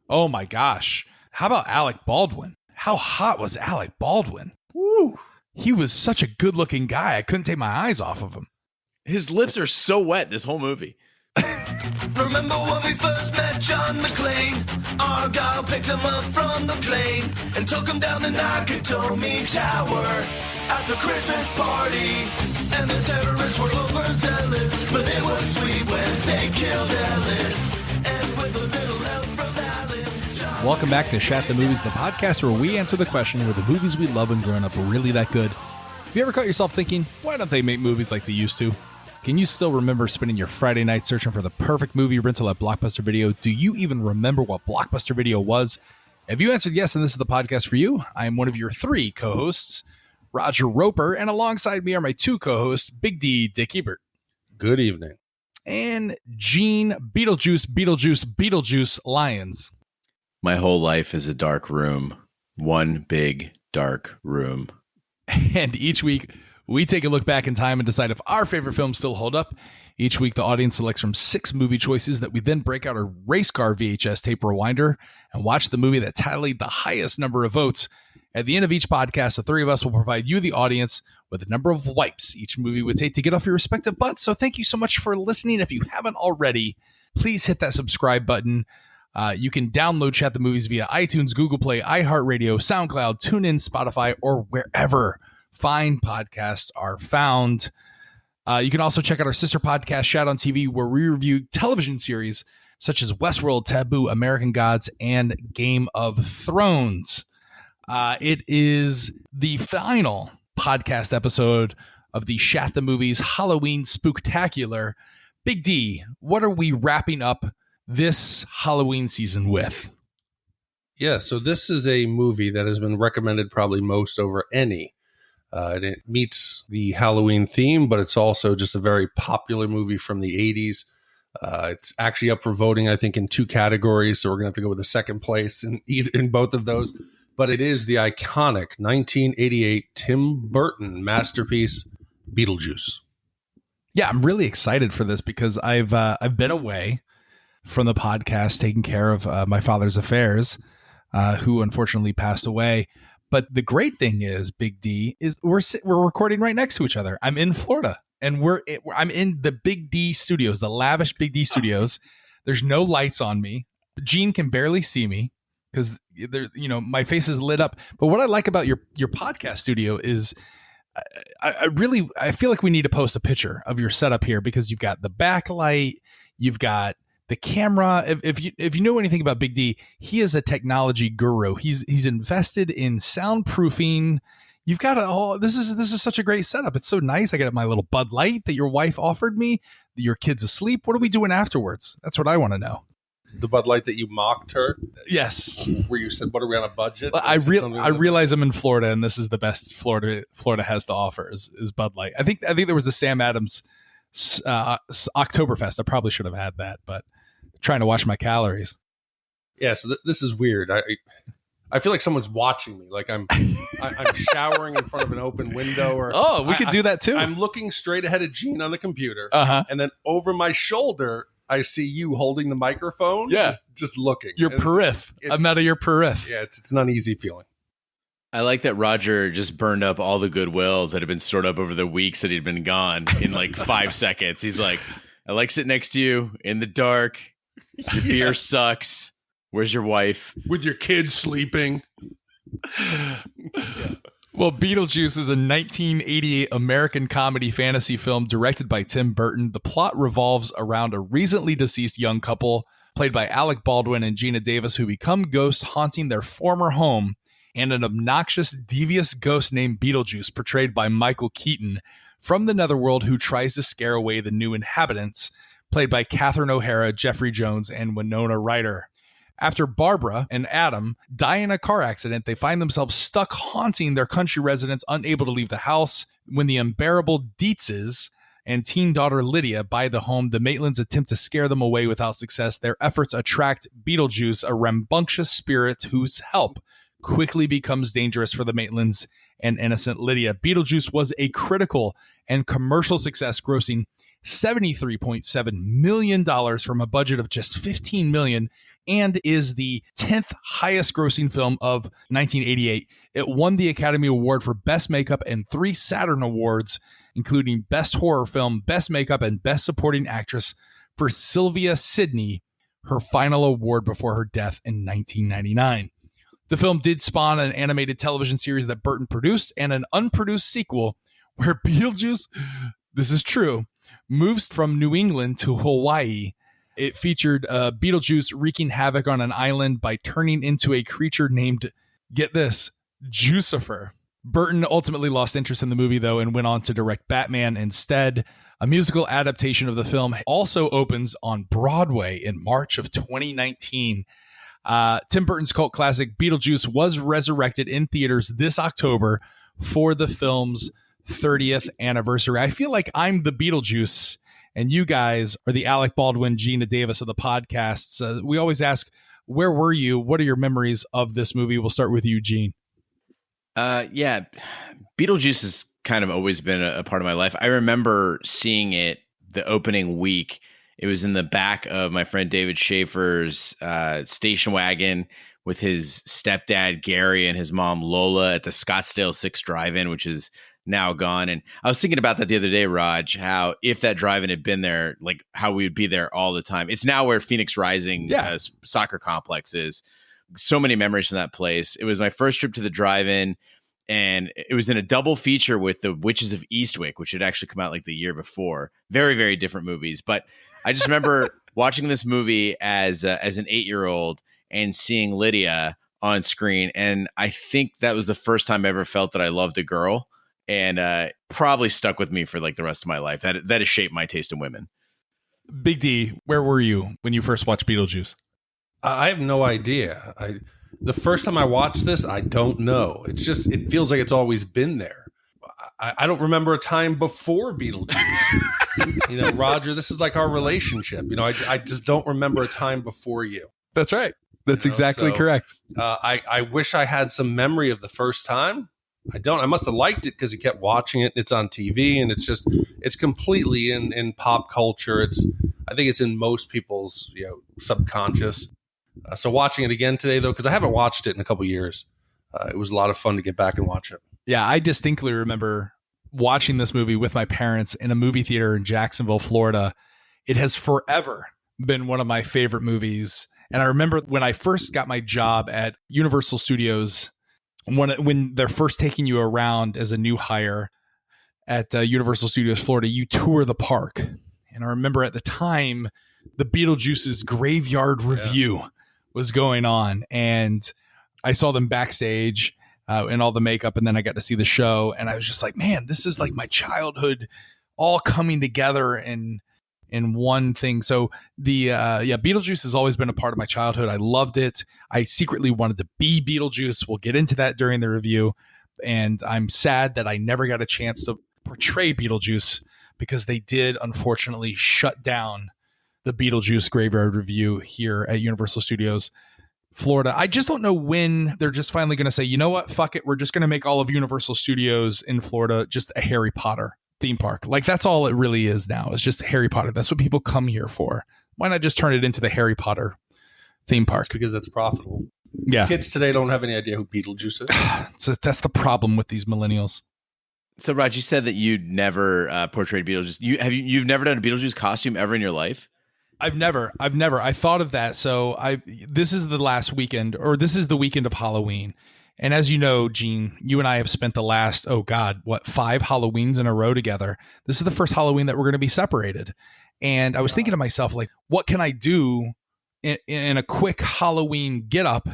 Oh my gosh. How about Alec Baldwin? How hot was Alec Baldwin? Woo. He was such a good-looking guy. I couldn't take my eyes off of him. His lips are so wet this whole movie. Remember when we first met John McClane? Argyle picked him up from the plane and took him down the Nakatomi Tower at the Christmas party. And the terrorists were overzealous, but it was sweet when they killed Ellis. And with a little help from Alan, Welcome back to Shat the Movies, the podcast where we answer the question, were the movies we love when growing up really that good? Have you ever caught yourself thinking, why don't they make movies like they used to? Can you still remember spending your Friday night searching for the perfect movie rental at Blockbuster Video? Do you even remember what Blockbuster Video was? If you answered yes, and this is the podcast for you, I am one of your three co-hosts, Roger Roper, and alongside me are my two co-hosts, Big D, Dick Ebert. Good evening. And Gene, Beetlejuice Lyons. My whole life is a dark room. One big dark room. And each week, we take a look back in time and decide if our favorite films still hold up. Each week, the audience selects from 6 movie choices that we then break out a race car VHS tape rewinder and watch the movie that tallied the highest number of votes. At the end of each podcast, the three of us will provide you, the audience, with the number of wipes each movie would take to get off your respective butts. So thank you so much for listening. If you haven't already, please hit that subscribe button. You can download Shat the Movies via iTunes, Google Play, iHeartRadio, SoundCloud, TuneIn, Spotify, or wherever fine podcasts are found. You can also check out our sister podcast, Shat on TV, where we review television series such as Westworld, Taboo, American Gods, and Game of Thrones. It is the final podcast episode of the Shat the Movies Halloween Spooktacular. Big D, what are we wrapping up this Halloween season with? Yeah, so this is a movie that has been recommended probably most over any. And it meets the Halloween theme, but it's also just a very popular movie from the 80s. It's actually up for voting, I think, in 2 categories. So we're going to have to go with the second place in both of those. But it is the iconic 1988 Tim Burton masterpiece, Beetlejuice. Yeah, I'm really excited for this because I've been away from the podcast taking care of my father's affairs, who unfortunately passed away. But the great thing is, Big D, is we're recording right next to each other. I'm in Florida, and I'm in the Big D studios, the lavish Big D studios. There's no lights on me. Gene can barely see me because my face is lit up. But what I like about your podcast studio is I feel like we need to post a picture of your setup here because you've got the backlight, you've got the camera. If you know anything about Big D, he is a technology guru. He's invested in soundproofing. You've got this is such a great setup. It's so nice. I got my little Bud Light that your wife offered me. Your kid's asleep. What are we doing afterwards? That's what I want to know. The Bud Light that you mocked her? Yes. Where you said, what are we on a budget? Well, I realize I'm in Florida and this is the best Florida has to offer is Bud Light. I think there was the Sam Adams Oktoberfest. I probably should have had that, but trying to watch my calories. Yeah, so this is weird. I feel like someone's watching me. Like I'm showering in front of an open window. Or we could do that too. I'm looking straight ahead of Gene on the computer, and then over my shoulder, I see you holding the microphone. Yeah, just looking. Your periph. I'm out of your periph. Yeah, it's an uneasy feeling. I like that Roger just burned up all the goodwill that had been stored up over the weeks that he'd been gone in like 5 seconds. He's like, I like sitting next to you in the dark. Your beer sucks. Where's your wife? With your kids sleeping. Well, Beetlejuice is a 1988 American comedy fantasy film directed by Tim Burton. The plot revolves around a recently deceased young couple, played by Alec Baldwin and Geena Davis, who become ghosts haunting their former home, and an obnoxious, devious ghost named Beetlejuice, portrayed by Michael Keaton, from the netherworld, who tries to scare away the new inhabitants, played by Catherine O'Hara, Jeffrey Jones, and Winona Ryder. After Barbara and Adam die in a car accident, they find themselves stuck haunting their country residents, unable to leave the house. When the unbearable Deetzes and teen daughter Lydia buy the home, the Maitlands attempt to scare them away without success. Their efforts attract Beetlejuice, a rambunctious spirit whose help quickly becomes dangerous for the Maitlands and innocent Lydia. Beetlejuice was a critical and commercial success, grossing $73.7 million from a budget of just $15 million, and is the 10th highest grossing film of 1988. It won the Academy Award for Best Makeup and 3 Saturn Awards, including Best Horror Film, Best Makeup, and Best Supporting Actress for Sylvia Sidney, her final award before her death in 1999. The film did spawn an animated television series that Burton produced and an unproduced sequel where Beetlejuice, this is true, moves from New England to Hawaii. It featured Beetlejuice wreaking havoc on an island by turning into a creature named, get this, Jucifer. Burton ultimately lost interest in the movie, though, and went on to direct Batman instead. A musical adaptation of the film also opens on Broadway in March of 2019. Tim Burton's cult classic Beetlejuice was resurrected in theaters this October for the film's 30th anniversary. I feel like I'm the Beetlejuice and you guys are the Alec Baldwin, Geena Davis of the podcasts. We always ask, where were you? What are your memories of this movie? We'll start with you, Gene. Yeah, Beetlejuice has kind of always been a part of my life. I remember seeing it the opening week. It was in the back of my friend David Schaefer's station wagon with his stepdad, Gary, and his mom, Lola, at the Scottsdale 6 Drive-In, which is now gone. And I was thinking about that the other day, Raj, how if that drive-in had been there, like how we would be there all the time. It's now where Phoenix Rising soccer complex is. So many memories from that place. It was my first trip to the drive-in, and it was in a double feature with The Witches of Eastwick, which had actually come out like the year before. Very, very different movies. But I just remember watching this movie as an 8-year-old and seeing Lydia on screen. And I think that was the first time I ever felt that I loved a girl, and probably stuck with me for like the rest of my life. That has shaped my taste in women. Big D, where were you when you first watched Beetlejuice? I have no idea. The first time I watched this, I don't know. It feels like it's always been there. I don't remember a time before Beetlejuice. Roger, this is like our relationship. I just don't remember a time before you. That's right. That's exactly correct. I wish I had some memory of the first time. I don't. I must have liked it because he kept watching it. It's on TV, and it's completely in pop culture. I think it's in most people's subconscious. So watching it again today, though, because I haven't watched it in a couple years, it was a lot of fun to get back and watch it. Yeah, I distinctly remember watching this movie with my parents in a movie theater in Jacksonville, Florida. It has forever been one of my favorite movies. And I remember when I first got my job at Universal Studios, when they're first taking you around as a new hire at Universal Studios Florida, you tour the park. And I remember at the time, the Beetlejuice's Graveyard Review was going on. And I saw them backstage in all the makeup, and then I got to see the show. And I was just like, man, this is like my childhood all coming together in one thing. So Beetlejuice has always been a part of my childhood. I loved it. I secretly wanted to be Beetlejuice. We'll get into that during the review. And I'm sad that I never got a chance to portray Beetlejuice because they did unfortunately shut down the Beetlejuice Graveyard Review here at Universal Studios Florida. I just don't know when they're just finally going to say, you know what, fuck it. We're just going to make all of Universal Studios in Florida just a Harry Potter theme park. Like that's all it really is now. It's just Harry Potter. That's what people come here for. Why not just turn it into the Harry Potter theme park? It's because that's profitable. Yeah. Kids today don't have any idea who Beetlejuice is. So that's the problem with these millennials. So Raj, you said that you'd never portrayed Beetlejuice. You've never done a Beetlejuice costume ever in your life? I've never. I thought of that. So this is the last weekend, or this is the weekend of Halloween. And as you know, Gene, you and I have spent the last, 5 Halloweens in a row together. This is the first Halloween that we're going to be separated. And I was thinking to myself, like, what can I do in a quick Halloween get up?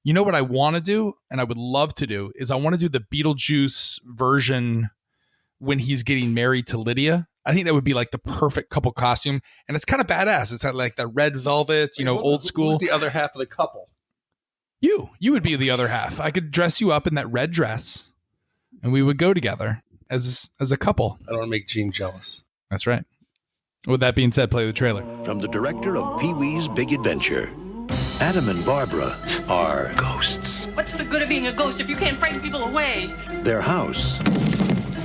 You know what I want to do, and I would love to do, is I want to do the Beetlejuice version when he's getting married to Lydia. I think that would be like the perfect couple costume. And it's kind of badass. It's like the red velvet, old school. Who's the other half of the couple? You would be the other half. I could dress you up in that red dress and we would go together as a couple. I don't want to make Gene jealous. That's right. With that being said, play the trailer. From the director of Pee-wee's Big Adventure, Adam and Barbara are ghosts. What's the good of being a ghost if you can't frighten people away? Their house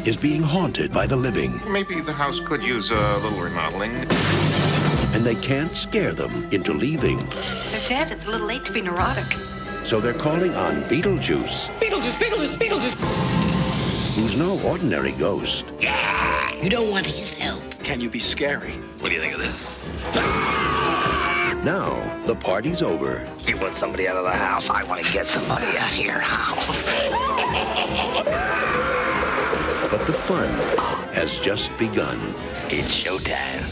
is being haunted by the living, Maybe the house could use a little remodeling. and they can't scare them into leaving. They're dead. It's a little late to be neurotic. So they're calling on Beetlejuice, who's no ordinary ghost. You don't want his help. Can you be scary? What do you think of this? Now, the party's over. You want somebody out of the house? I want to get somebody out of your house. But the fun has just begun. It's showtime.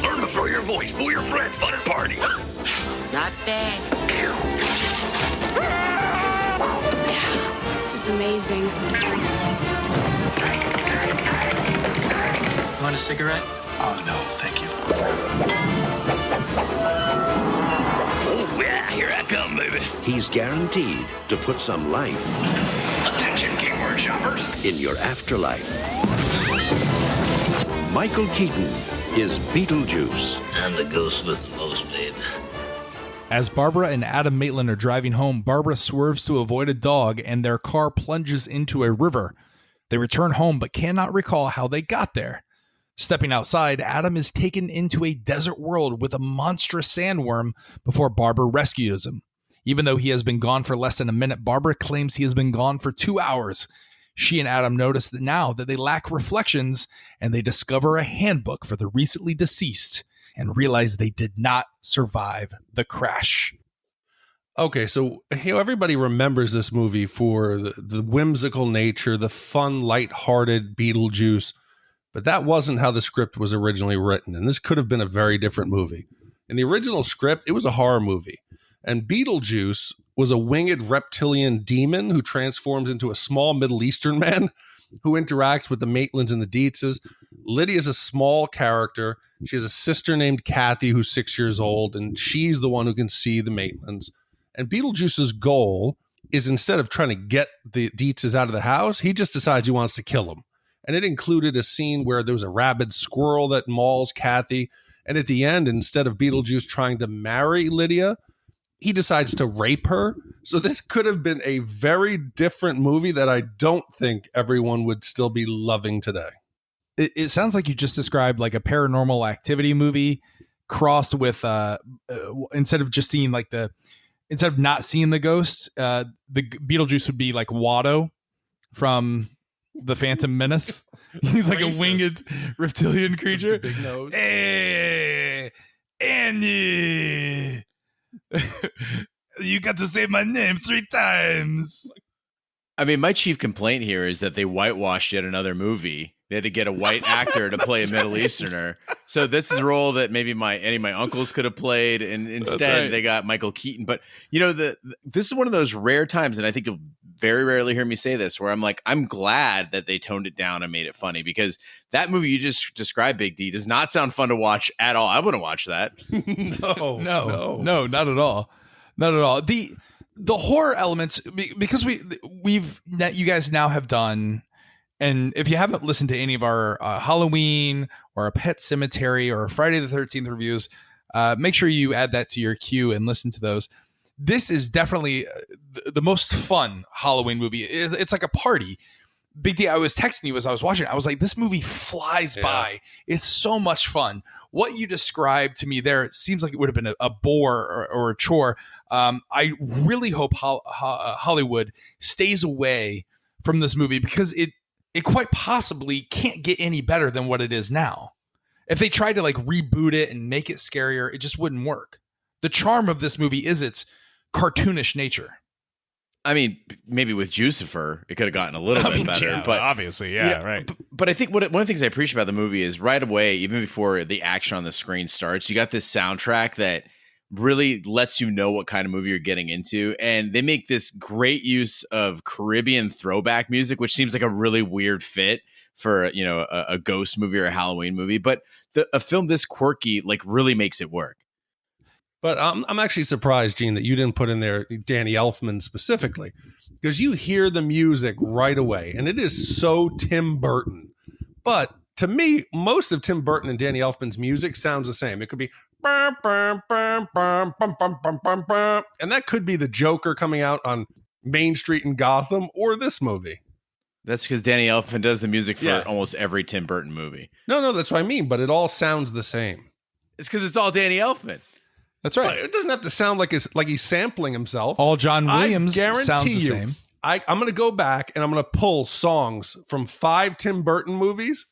Learn to throw your voice, fool your friends, fun and party. Not bad. This is amazing. You want a cigarette? Oh, no, thank you. Oh, yeah, here I come, baby. He's guaranteed to put some life Attention, keyword shoppers. in your afterlife. Michael Keaton is Beetlejuice. I'm the ghost with the most, babe. As Barbara and Adam Maitland are driving home, Barbara swerves to avoid a dog and their car plunges into a river. They return home but cannot recall how they got there. Stepping outside, Adam is taken into a desert world with a monstrous sandworm before Barbara rescues him. Even though he has been gone for less than a minute, Barbara claims he has been gone for 2 hours. She and Adam notice that now that they lack reflections, and they discover a handbook for the recently deceased and realize they did not survive the crash. Okay, so everybody remembers this movie for the whimsical nature, the fun, lighthearted Beetlejuice, but that wasn't how the script was originally written, and this could have been a very different movie. In the original script, it was a horror movie, and Beetlejuice was a winged reptilian demon who transforms into a small Middle Eastern man who interacts with the Maitlands and the Deetzes. Lydia is a small character. She has a sister named Kathy who's 6 years old, and she's the one who can see the Maitlands. And Beetlejuice's goal is, instead of trying to get the Dietzes out of the house, he just decides he wants to kill them. And it included a scene where there was a rabid squirrel that mauls Kathy. And at the end, instead of Beetlejuice trying to marry Lydia, he decides to rape her. So this could have been a very different movie that I don't think everyone would still be loving today. It sounds like you just described like a Paranormal Activity movie crossed with instead of not seeing the ghost, the Beetlejuice would be like Watto from the Phantom Menace. He's like a winged reptilian creature. Big nose. Hey, Annie, you got to say my name 3 times. I mean, my chief complaint here is that they whitewashed yet another movie. They had to get a white actor to play a Middle Easterner. So this is a role that maybe any of my uncles could have played, and instead they got Michael Keaton. But you know, this is one of those rare times, and I think you'll very rarely hear me say this, where I'm like, I'm glad that they toned it down and made it funny, because that movie you just described, Big D, does not sound fun to watch at all. I wouldn't watch that. No, not at all. Not at all. The horror elements, because you guys now have done. And if you haven't listened to any of our Halloween or a Pet Cemetery or Friday the 13th reviews, make sure you add that to your queue and listen to those. This is definitely the most fun Halloween movie. It's like a party. Big D, I was texting you as I was watching it. I was like, this movie flies by. It's so much fun. What you described to me there, it seems like it would have been a bore or a chore. I really hope Hollywood stays away from this movie, because it quite possibly can't get any better than what it is now. If they tried to like reboot it and make it scarier, it just wouldn't work. The charm of this movie is its cartoonish nature. I mean, maybe with Jucifer, it could have gotten a little bit better. Yeah, but obviously, right. But I think one of the things I appreciate about the movie is right away, even before the action on the screen starts, you got this soundtrack that really lets you know what kind of movie you're getting into. And they make this great use of Caribbean throwback music, which seems like a really weird fit for, you know, a ghost movie or a Halloween movie. But a film this quirky, like, really makes it work. But I'm actually surprised, Gene, that you didn't put in there Danny Elfman specifically, because you hear the music right away, and it is so Tim Burton. But to me, most of Tim Burton and Danny Elfman's music sounds the same. It could be bum, bum, bum, bum, bum, bum, bum, bum, bum, and that could be the Joker coming out on Main Street in Gotham or this movie. That's because Danny Elfman does the music for almost every Tim Burton movie. No, that's what I mean, but it all sounds the same. It's because it's all Danny Elfman. That's right. But it doesn't have to sound like he's sampling himself. All John Williams I guarantee sounds the you, same. I'm going to go back and I'm going to pull songs from 5 Tim Burton movies,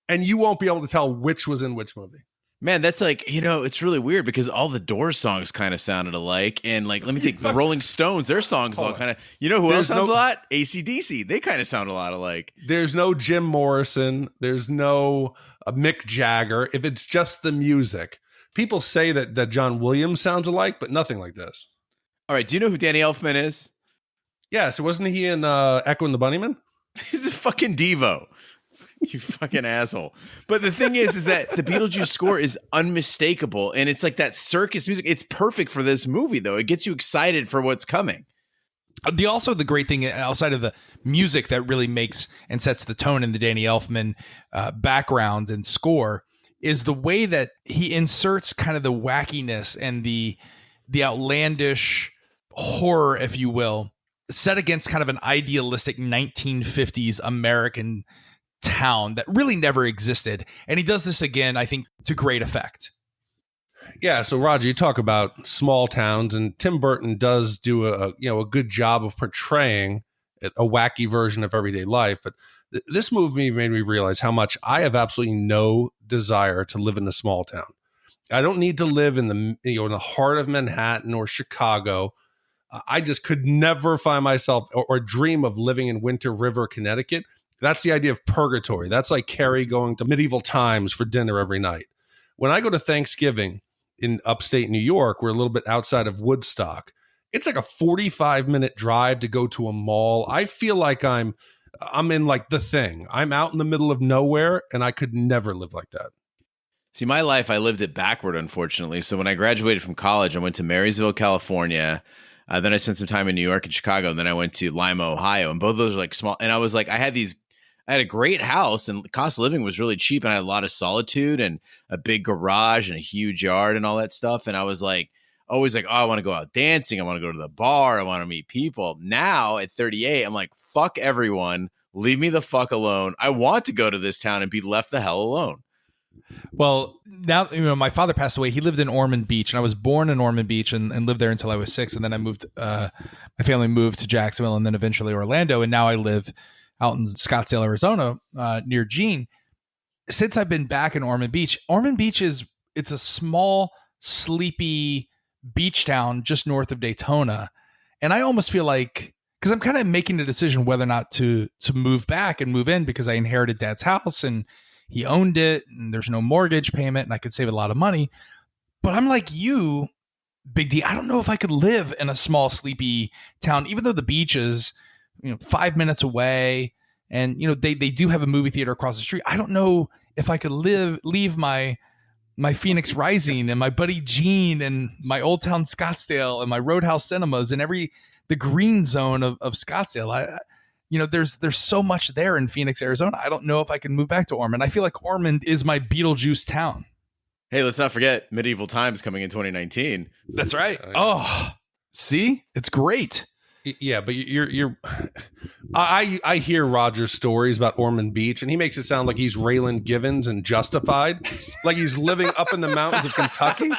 and you won't be able to tell which was in which movie. Man, that's like, it's really weird because all the Doors songs kind of sounded alike. And like, let me think, the Rolling Stones, their songs all kind of, who else sounds a lot? AC/DC. They kind of sound a lot alike. There's no Jim Morrison. There's no Mick Jagger. If it's just the music, people say that John Williams sounds alike, but nothing like this. All right. Do you know who Danny Elfman is? Yeah. So wasn't he in Echo and the Bunnymen? He's a fucking Devo. You fucking asshole. But the thing is that the Beetlejuice score is unmistakable. And it's like that circus music. It's perfect for this movie, though. It gets you excited for what's coming. The great thing outside of the music that really makes and sets the tone in the Danny Elfman background and score is the way that he inserts kind of the wackiness and the outlandish horror, if you will, set against kind of an idealistic 1950s American town that really never existed. And he does this again, I think, to great effect. Yeah. So Roger, you talk about small towns, and Tim Burton does do a good job of portraying a wacky version of everyday life. But this movie made me realize how much I have absolutely no desire to live in a small town. I don't need to live in the heart of Manhattan or Chicago. I just could never find myself or dream of living in Winter River, Connecticut. That's the idea of purgatory. That's like Carrie going to medieval times for dinner every night. When I go to Thanksgiving in upstate New York, we're a little bit outside of Woodstock. It's like a 45-minute drive to go to a mall. I feel like I'm in like The Thing. I'm out in the middle of nowhere, and I could never live like that. See, my life, I lived it backward, unfortunately. So when I graduated from college, I went to Marysville, California. Then I spent some time in New York and Chicago, and then I went to Lima, Ohio. And both of those are like small. And I was like, I had a great house, and the cost of living was really cheap, and I had a lot of solitude and a big garage and a huge yard and all that stuff. And I was like, always like, oh, I want to go out dancing. I want to go to the bar. I want to meet people. Now at 38, I'm like, fuck everyone. Leave me the fuck alone. I want to go to this town and be left the hell alone. Well, now, my father passed away. He lived in Ormond Beach, and I was born in Ormond Beach and lived there until I was 6. And then I moved, my family moved to Jacksonville and then eventually Orlando. And now I live out in Scottsdale, Arizona, near Gene. Since I've been back in Ormond Beach it's a small, sleepy beach town just north of Daytona. And I almost feel like, because I'm kind of making a decision whether or not to move back and move in, because I inherited Dad's house and he owned it and there's no mortgage payment and I could save a lot of money. But I'm like you, Big D, I don't know if I could live in a small, sleepy town, even though the beach is 5 minutes away, and they do have a movie theater across the street. I don't know if I could leave my Phoenix Rising and my buddy Gene and my Old Town Scottsdale and my Roadhouse Cinemas and the green zone of Scottsdale. There's so much there in Phoenix, Arizona. I don't know if I can move back to Ormond. I feel like Ormond is my Beetlejuice town. Hey, let's not forget Medieval Times coming in 2019. That's right. Oh, see, it's great. Yeah, but I hear Roger's stories about Ormond Beach, and he makes it sound like he's Raylan Givens and Justified, like he's living up in the mountains of Kentucky.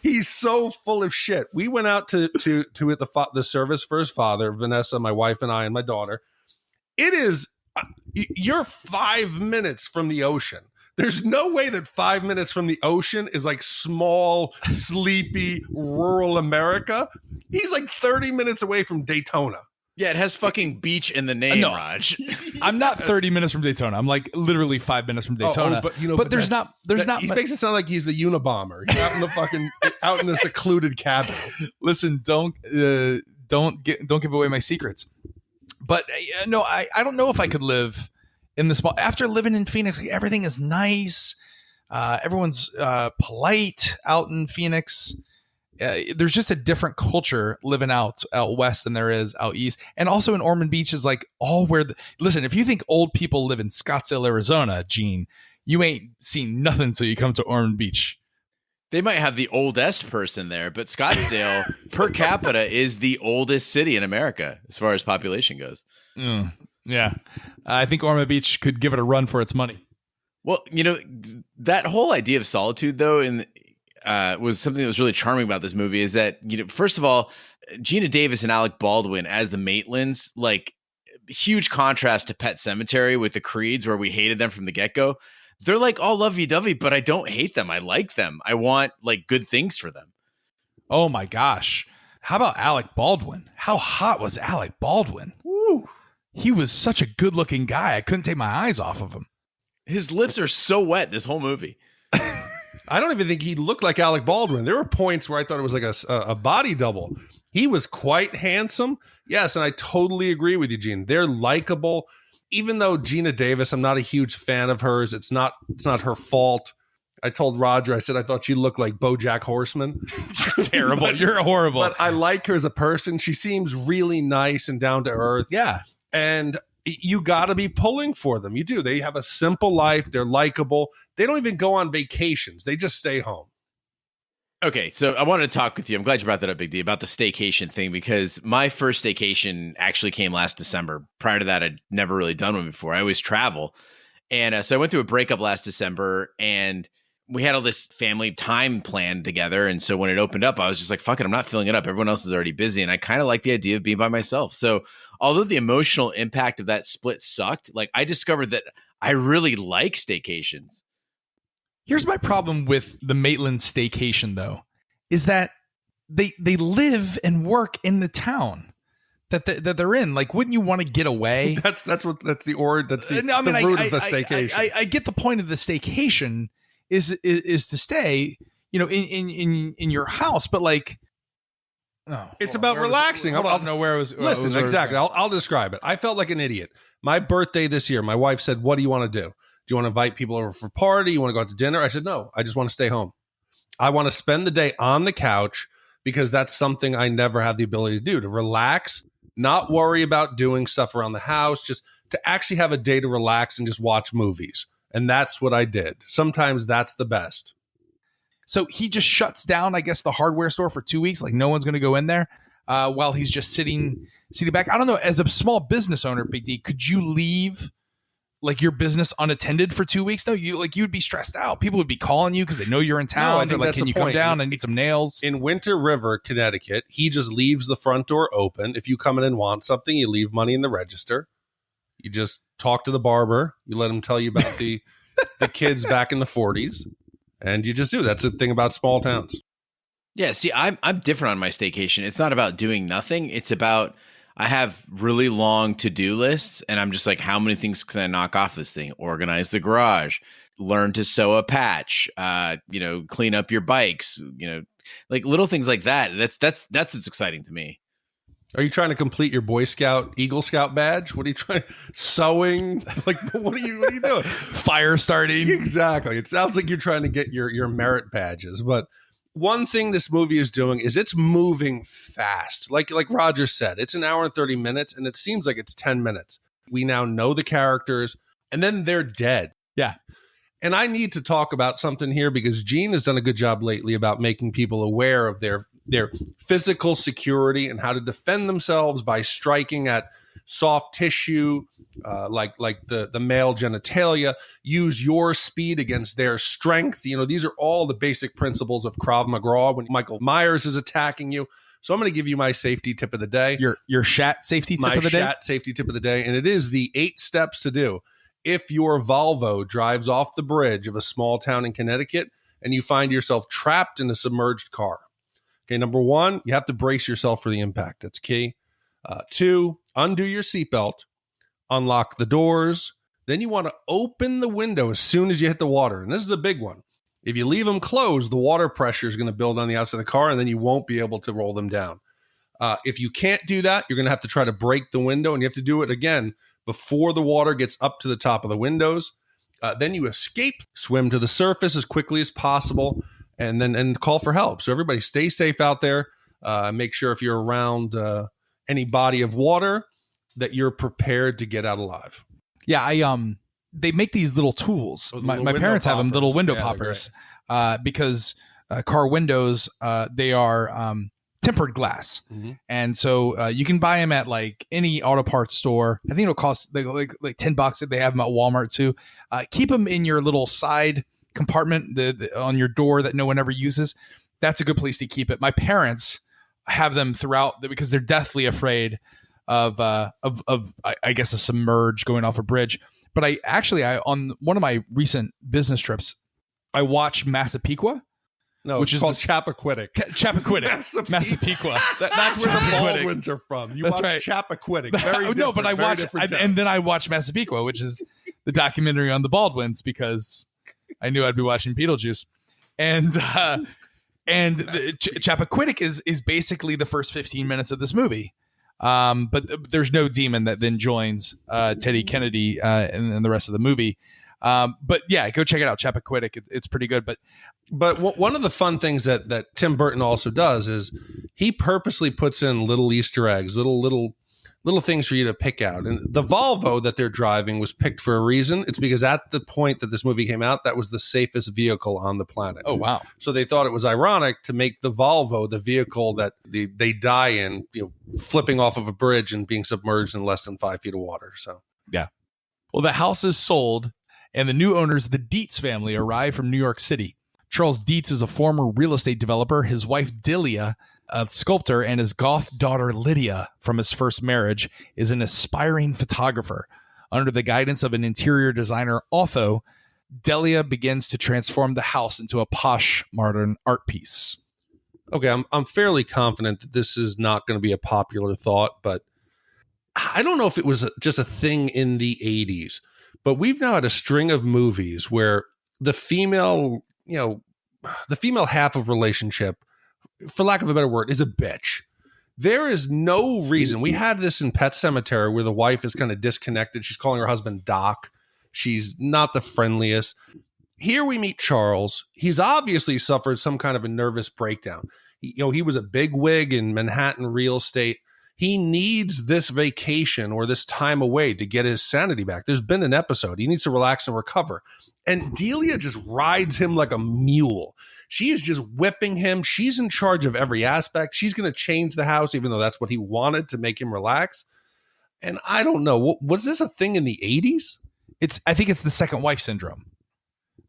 He's so full of shit. We went out to the service for his father, Vanessa, my wife, and I, and my daughter. It is, you're 5 minutes from the ocean. There's no way that 5 minutes from the ocean is like small, sleepy, rural America. He's like 30 minutes away from Daytona. Yeah, it has fucking beach in the name, Raj. I'm not 30 minutes from Daytona. I'm like literally 5 minutes from Daytona. But there's not. He makes it sound like he's the Unabomber. He's out in the out in the secluded cabin. Listen, don't give away my secrets. But no, I don't know if I could live in the small. After living in Phoenix, everything is nice. Everyone's polite out in Phoenix. There's just a different culture living out west than there is out east. And also in Ormond Beach is like all where listen, if you think old people live in Scottsdale, Arizona, Gene, you ain't seen nothing till you come to Ormond Beach. They might have the oldest person there, but Scottsdale per capita is the oldest city in America as far as population goes. Yeah. I think Ormond Beach could give it a run for its money. Well, that whole idea of solitude, though, was something that was really charming about this movie is that, first of all, Geena Davis and Alec Baldwin as the Maitlands, like huge contrast to Pet Sematary with the Creeds where we hated them from the get-go. They're like all lovey-dovey, but I don't hate them. I like them. I want like good things for them. Oh my gosh. How about Alec Baldwin? How hot was Alec Baldwin? Woo. He was such a good looking guy. I couldn't take my eyes off of him. His lips are so wet this whole movie. I don't even think he looked like Alec Baldwin. There were points where I thought it was like a body double. He was quite handsome. Yes, and I totally agree with you, Gene. They're likable. Even though Geena Davis, I'm not a huge fan of hers. It's not her fault. I told Roger, I said I thought she looked like BoJack Horseman. You're terrible. You're horrible. But I like her as a person. She seems really nice and down to earth. Yeah. And you got to be pulling for them. You do. They have a simple life. They're likable. They don't even go on vacations. They just stay home. Okay, so I wanted to talk with you. I'm glad you brought that up, Big D, about the staycation thing, because my first staycation actually came last December. Prior to that, I'd never really done one before. I always travel. And so I went through a breakup last December, and we had all this family time planned together. And so when it opened up, I was just like, fuck it, I'm not filling it up. Everyone else is already busy. And I kind of like the idea of being by myself. So although the emotional impact of that split sucked, like I discovered that I really like staycations. Here's my problem with the Maitland staycation, though, is that they live and work in the town that they're in. Like, wouldn't you want to get away? That's the root of the staycation. I get the point of the staycation is to stay, in your house, but like, no, it's about relaxing. I don't know where I was. Listen, exactly. I'll describe it. I felt like an idiot. My birthday this year, my wife said, "What do you want to do? Do you want to invite people over for a party? You want to go out to dinner?" I said, "No, I just want to stay home. I want to spend the day on the couch because that's something I never have the ability to do, to relax, not worry about doing stuff around the house, just to actually have a day to relax and just watch movies." And that's what I did. Sometimes that's the best. So he just shuts down, I guess, the hardware store for 2 weeks. Like no one's going to go in there while he's just sitting back. I don't know. As a small business owner, Big D, could you leave like your business unattended for 2 weeks? No, you'd be stressed out. People would be calling you because they know you're in town. No, I think They're like, that's can the you point. come down? I need some nails. In Winter River, Connecticut, he just leaves the front door open. If you come in and want something, you leave money in the register. You just talk to the barber. You let him tell you about the kids back in the 40s. And you just do. That's the thing about small towns. Yeah, see, I'm different on my staycation. It's not about doing nothing. It's about I have really long to-do lists, and I'm just like, how many things can I knock off this thing? Organize the garage, learn to sew a patch, clean up your bikes, like little things like that. That's what's exciting to me. Are you trying to complete your Boy Scout, Eagle Scout badge? What are you trying? Sewing? Like, what are you doing? Fire starting. Exactly. It sounds like you're trying to get your merit badges. But one thing this movie is doing is it's moving fast. Like Roger said, it's an hour and 30 minutes, and it seems like it's 10 minutes. We now know the characters, and then they're dead. Yeah. And I need to talk about something here because Gene has done a good job lately about making people aware of their physical security and how to defend themselves by striking at soft tissue, like the male genitalia. Use your speed against their strength. These are all the basic principles of Krav Maga when Michael Myers is attacking you. So I'm going to give you my safety tip of the day. Your Shat safety tip of the day? My Shat safety tip of the day. And it is the 8 steps to do. If your Volvo drives off the bridge of a small town in Connecticut and you find yourself trapped in a submerged car. Okay, number 1, you have to brace yourself for the impact. That's key. 2, undo your seatbelt, unlock the doors. Then you want to open the window as soon as you hit the water. And this is a big one. If you leave them closed, the water pressure is going to build on the outside of the car, and then you won't be able to roll them down. If you can't do that, you're going to have to try to break the window, and you have to do it again before the water gets up to the top of the windows. Then you escape, swim to the surface as quickly as possible, and call for help. So everybody stay safe out there. Make sure if you're around any body of water that you're prepared to get out alive. Yeah, they make these little tools. My parents have them, little window poppers, because car windows, they are tempered glass. Mm-hmm. And so you can buy them at like any auto parts store. I think it'll cost like $10 if they have them at Walmart too. Keep them in your little side compartment on your door that no one ever uses. That's a good place to keep it. My parents have them throughout because they're deathly afraid of I guess a submerge going off a bridge. But I on one of my recent business trips, I watched Massapequa. No, which it's is called Chappaquiddick. Massapequa. That's where the Baldwins are from. You That's watch right. Chappaquiddick. Very different. No, but I watched, and then I watched Massapequa, which is the documentary on the Baldwins, because I knew I'd be watching Beetlejuice, and Chappaquiddick is basically the first 15 minutes of this movie. But there's no demon that then joins Teddy Kennedy in the rest of the movie. But yeah, go check it out. Chappaquiddick. It's pretty good. But one of the fun things that Tim Burton also does is he purposely puts in little Easter eggs, little things for you to pick out. And the Volvo that they're driving was picked for a reason. It's because at the point that this movie came out, that was the safest vehicle on the planet. Oh, wow. So they thought it was ironic to make the Volvo the vehicle that they die in, flipping off of a bridge and being submerged in less than 5 feet of water. So, yeah. Well, the house is sold, and the new owners, the Dietz family, arrive from New York City. Charles Dietz is a former real estate developer. His wife, Delia, a sculptor, and his goth daughter, Lydia, from his first marriage, is an aspiring photographer. Under the guidance of an interior designer, Otho, Delia begins to transform the house into a posh modern art piece. Okay, I'm fairly confident that this is not going to be a popular thought, but I don't know if it was just a thing in the 80s, but we've now had a string of movies where the female half of relationship, for lack of a better word, is a bitch. There is no reason. We had this in Pet Sematary where the wife is kind of disconnected. She's calling her husband Doc. She's not the friendliest. Here we meet Charles. He's obviously suffered some kind of a nervous breakdown. He was a bigwig in Manhattan real estate. He needs this vacation or this time away to get his sanity back. There's been an episode. He needs to relax and recover. And Delia just rides him like a mule. She is just whipping him. She's in charge of every aspect. She's going to change the house, even though that's what he wanted to make him relax. And I don't know. Was this a thing in the 80s? I think it's the second wife syndrome.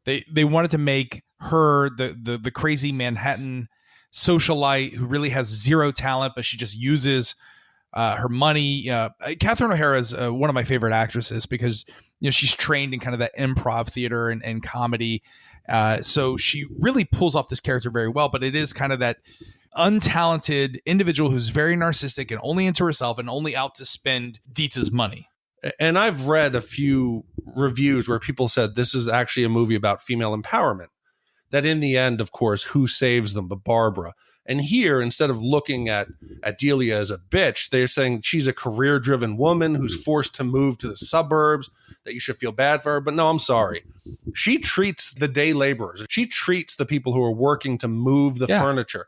They wanted to make her the crazy Manhattan socialite who really has zero talent, but she just uses her money. Catherine O'Hara is one of my favorite actresses because she's trained in kind of that improv theater and comedy. So she really pulls off this character very well, but it is kind of that untalented individual who's very narcissistic and only into herself and only out to spend Deetzes' money. And I've read a few reviews where people said this is actually a movie about female empowerment. That in the end, of course, who saves them but Barbara? And here, instead of looking at Delia as a bitch, they're saying she's a career-driven woman who's forced to move to the suburbs, that you should feel bad for her. But no, I'm sorry. She treats the day laborers. She treats the people who are working to move the furniture.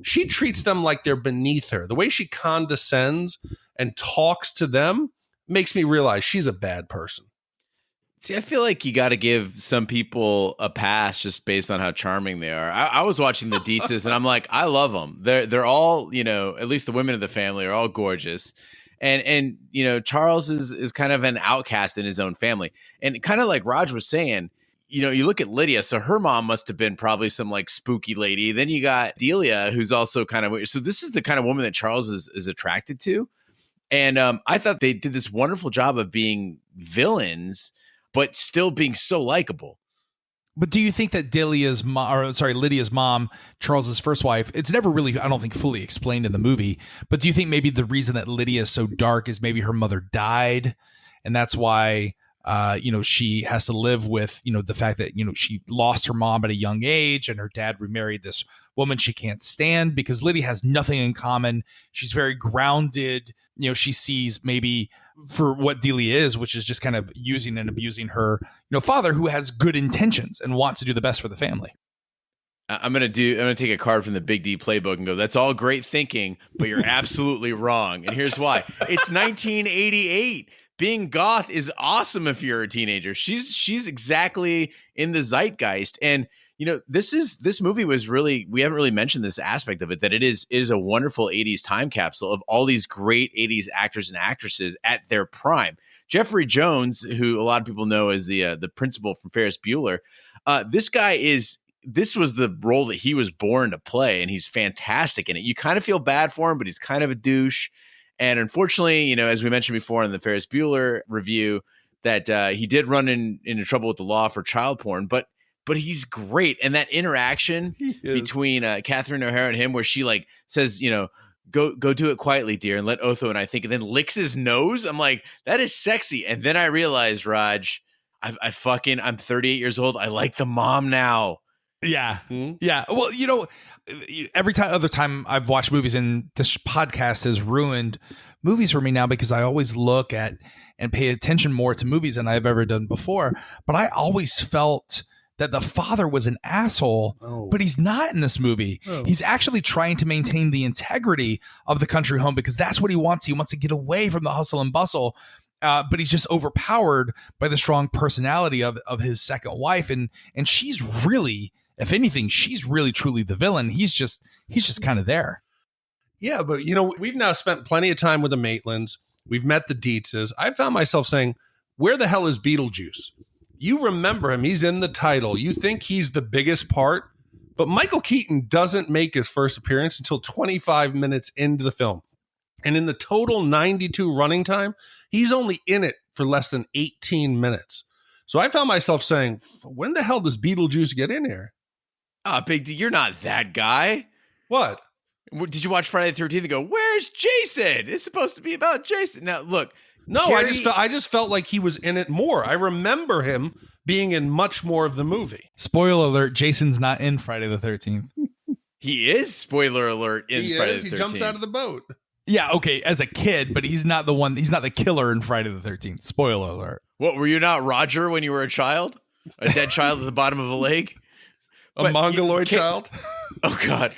She treats them like they're beneath her. The way she condescends and talks to them makes me realize she's a bad person. See, I feel like you got to give some people a pass just based on how charming they are. I was watching the Deetzes and I'm like, I love them. They're all, at least the women of the family are all gorgeous. And Charles is kind of an outcast in his own family. And kind of like Raj was saying, you look at Lydia. So her mom must have been probably some like spooky lady. Then you got Delia, who's also kind of weird. So this is the kind of woman that Charles is attracted to. And I thought they did this wonderful job of being villains, but still being so likable. But do you think that Lydia's mom, Charles's first wife, it's never really, I don't think, fully explained in the movie, but do you think maybe the reason that Lydia is so dark is maybe her mother died, and that's why she has to live with the fact that she lost her mom at a young age and her dad remarried this woman she can't stand, because Lydia has nothing in common. She's very grounded. She sees maybe for what Delia is, which is just kind of using and abusing her father, who has good intentions and wants to do the best for the family. I'm going to take a card from the Big D playbook and go, that's all great thinking, but you're absolutely wrong. And here's why. It's 1988. Being goth is awesome if you're a teenager. She's exactly in the zeitgeist. And this movie was really, we haven't really mentioned this aspect of it, that it is a wonderful 80s time capsule of all these great 80s actors and actresses at their prime. Jeffrey Jones, who a lot of people know as the principal from Ferris Bueller, this was the role that he was born to play, and he's fantastic in it. You kind of feel bad for him, but he's kind of a douche. And unfortunately, as we mentioned before in the Ferris Bueller review, that he did run into trouble with the law for child porn, but he's great. And that interaction between Catherine O'Hara and him, where she like says, go do it quietly, dear, and let Otho and I think, and then licks his nose. I'm like, that is sexy. And then I realized, Raj, I'm 38 years old. I like the mom now. Yeah. Yeah. Well, every other time I've watched movies, and this podcast has ruined movies for me now, because I always look at and pay attention more to movies than I've ever done before. But I always felt that the father was an asshole, but he's not in this movie. He's actually trying to maintain the integrity of the country home, because that's what he wants. He wants to get away from the hustle and bustle. But he's just overpowered by the strong personality of his second wife. And she's really, if anything, she's really truly the villain. He's just kind of there. Yeah, but we've now spent plenty of time with the Maitlands. We've met the Deetzes. I found myself saying, where the hell is Beetlejuice? You remember him. He's in the title. You think he's the biggest part, but Michael Keaton doesn't make his first appearance until 25 minutes into the film. And in the total 92 running time, he's only in it for less than 18 minutes. So I found myself saying, when the hell does Beetlejuice get in here? Big D, you're not that guy. What? Did you watch Friday the 13th and go, where's Jason? It's supposed to be about Jason. Now, look. No, I just felt like he was in it more. I remember him being in much more of the movie. Spoiler alert, Jason's not in Friday the 13th. He is, spoiler alert, in Friday the 13th. He jumps out of the boat. Yeah, okay, as a kid, but he's not the killer in Friday the 13th. Spoiler alert. What, were you not Roger when you were a child? A dead child at the bottom of a lake? A mongoloid child? Oh, God.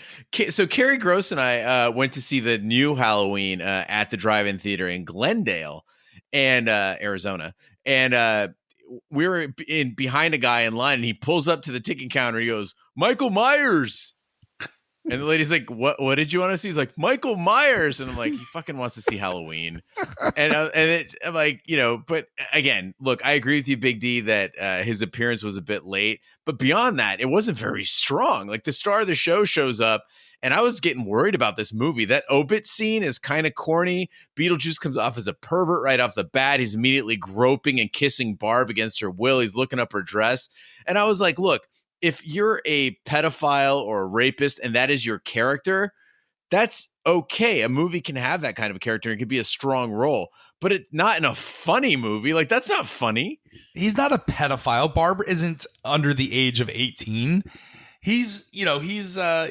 So Carrie Gross and I went to see the new Halloween at the drive-in theater in Glendale and Arizona. And we were behind a guy in line, and he pulls up to the ticket counter. He goes, Michael Myers. And the lady's like, what did you want to see? He's like, Michael Myers. And I'm like, he fucking wants to see Halloween. I'm like, but again, look, I agree with you, Big D, that his appearance was a bit late. But beyond that, it wasn't very strong. Like, the star of the show shows up, and I was getting worried about this movie. That obit scene is kind of corny. Beetlejuice comes off as a pervert right off the bat. He's immediately groping and kissing Barb against her will. He's looking up her dress. And I was like, look, if you're a pedophile or a rapist and that is your character, that's okay. A movie can have that kind of a character. It could be a strong role, but it's not in a funny movie. Like, that's not funny. He's not a pedophile. Barb isn't under the age of 18. He's like, get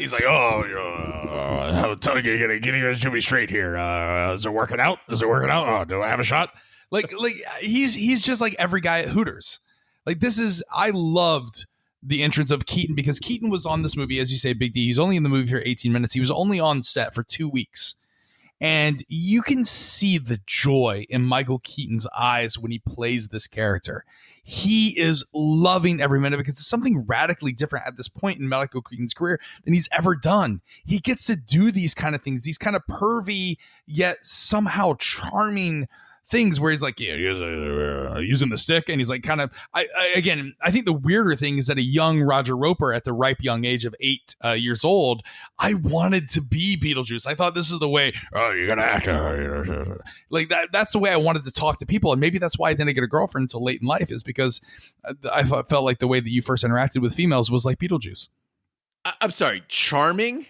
you guys to me straight here. Is it working out? Oh, do I have a shot? Like he's just like every guy at Hooters. Like, I loved the entrance of Keaton, because Keaton was on this movie, as you say, Big D. He's only in the movie for 18 minutes. He was only on set for 2 weeks. And you can see the joy in Michael Keaton's eyes when he plays this character. He is loving every minute, because it's something radically different at this point in Michael Keaton's career than he's ever done. He gets to do these kind of things, these kind of pervy yet somehow charming things where he's like, using the stick, and he's like, kind of, I think the weirder thing is that a young Roger Roper at the ripe young age of 8 years old, I wanted to be Beetlejuice. I thought this is the way, you're gonna act like that. That's the way I wanted to talk to people, and maybe that's why I didn't get a girlfriend until late in life, is because I felt like the way that you first interacted with females was like Beetlejuice. I'm sorry, charming?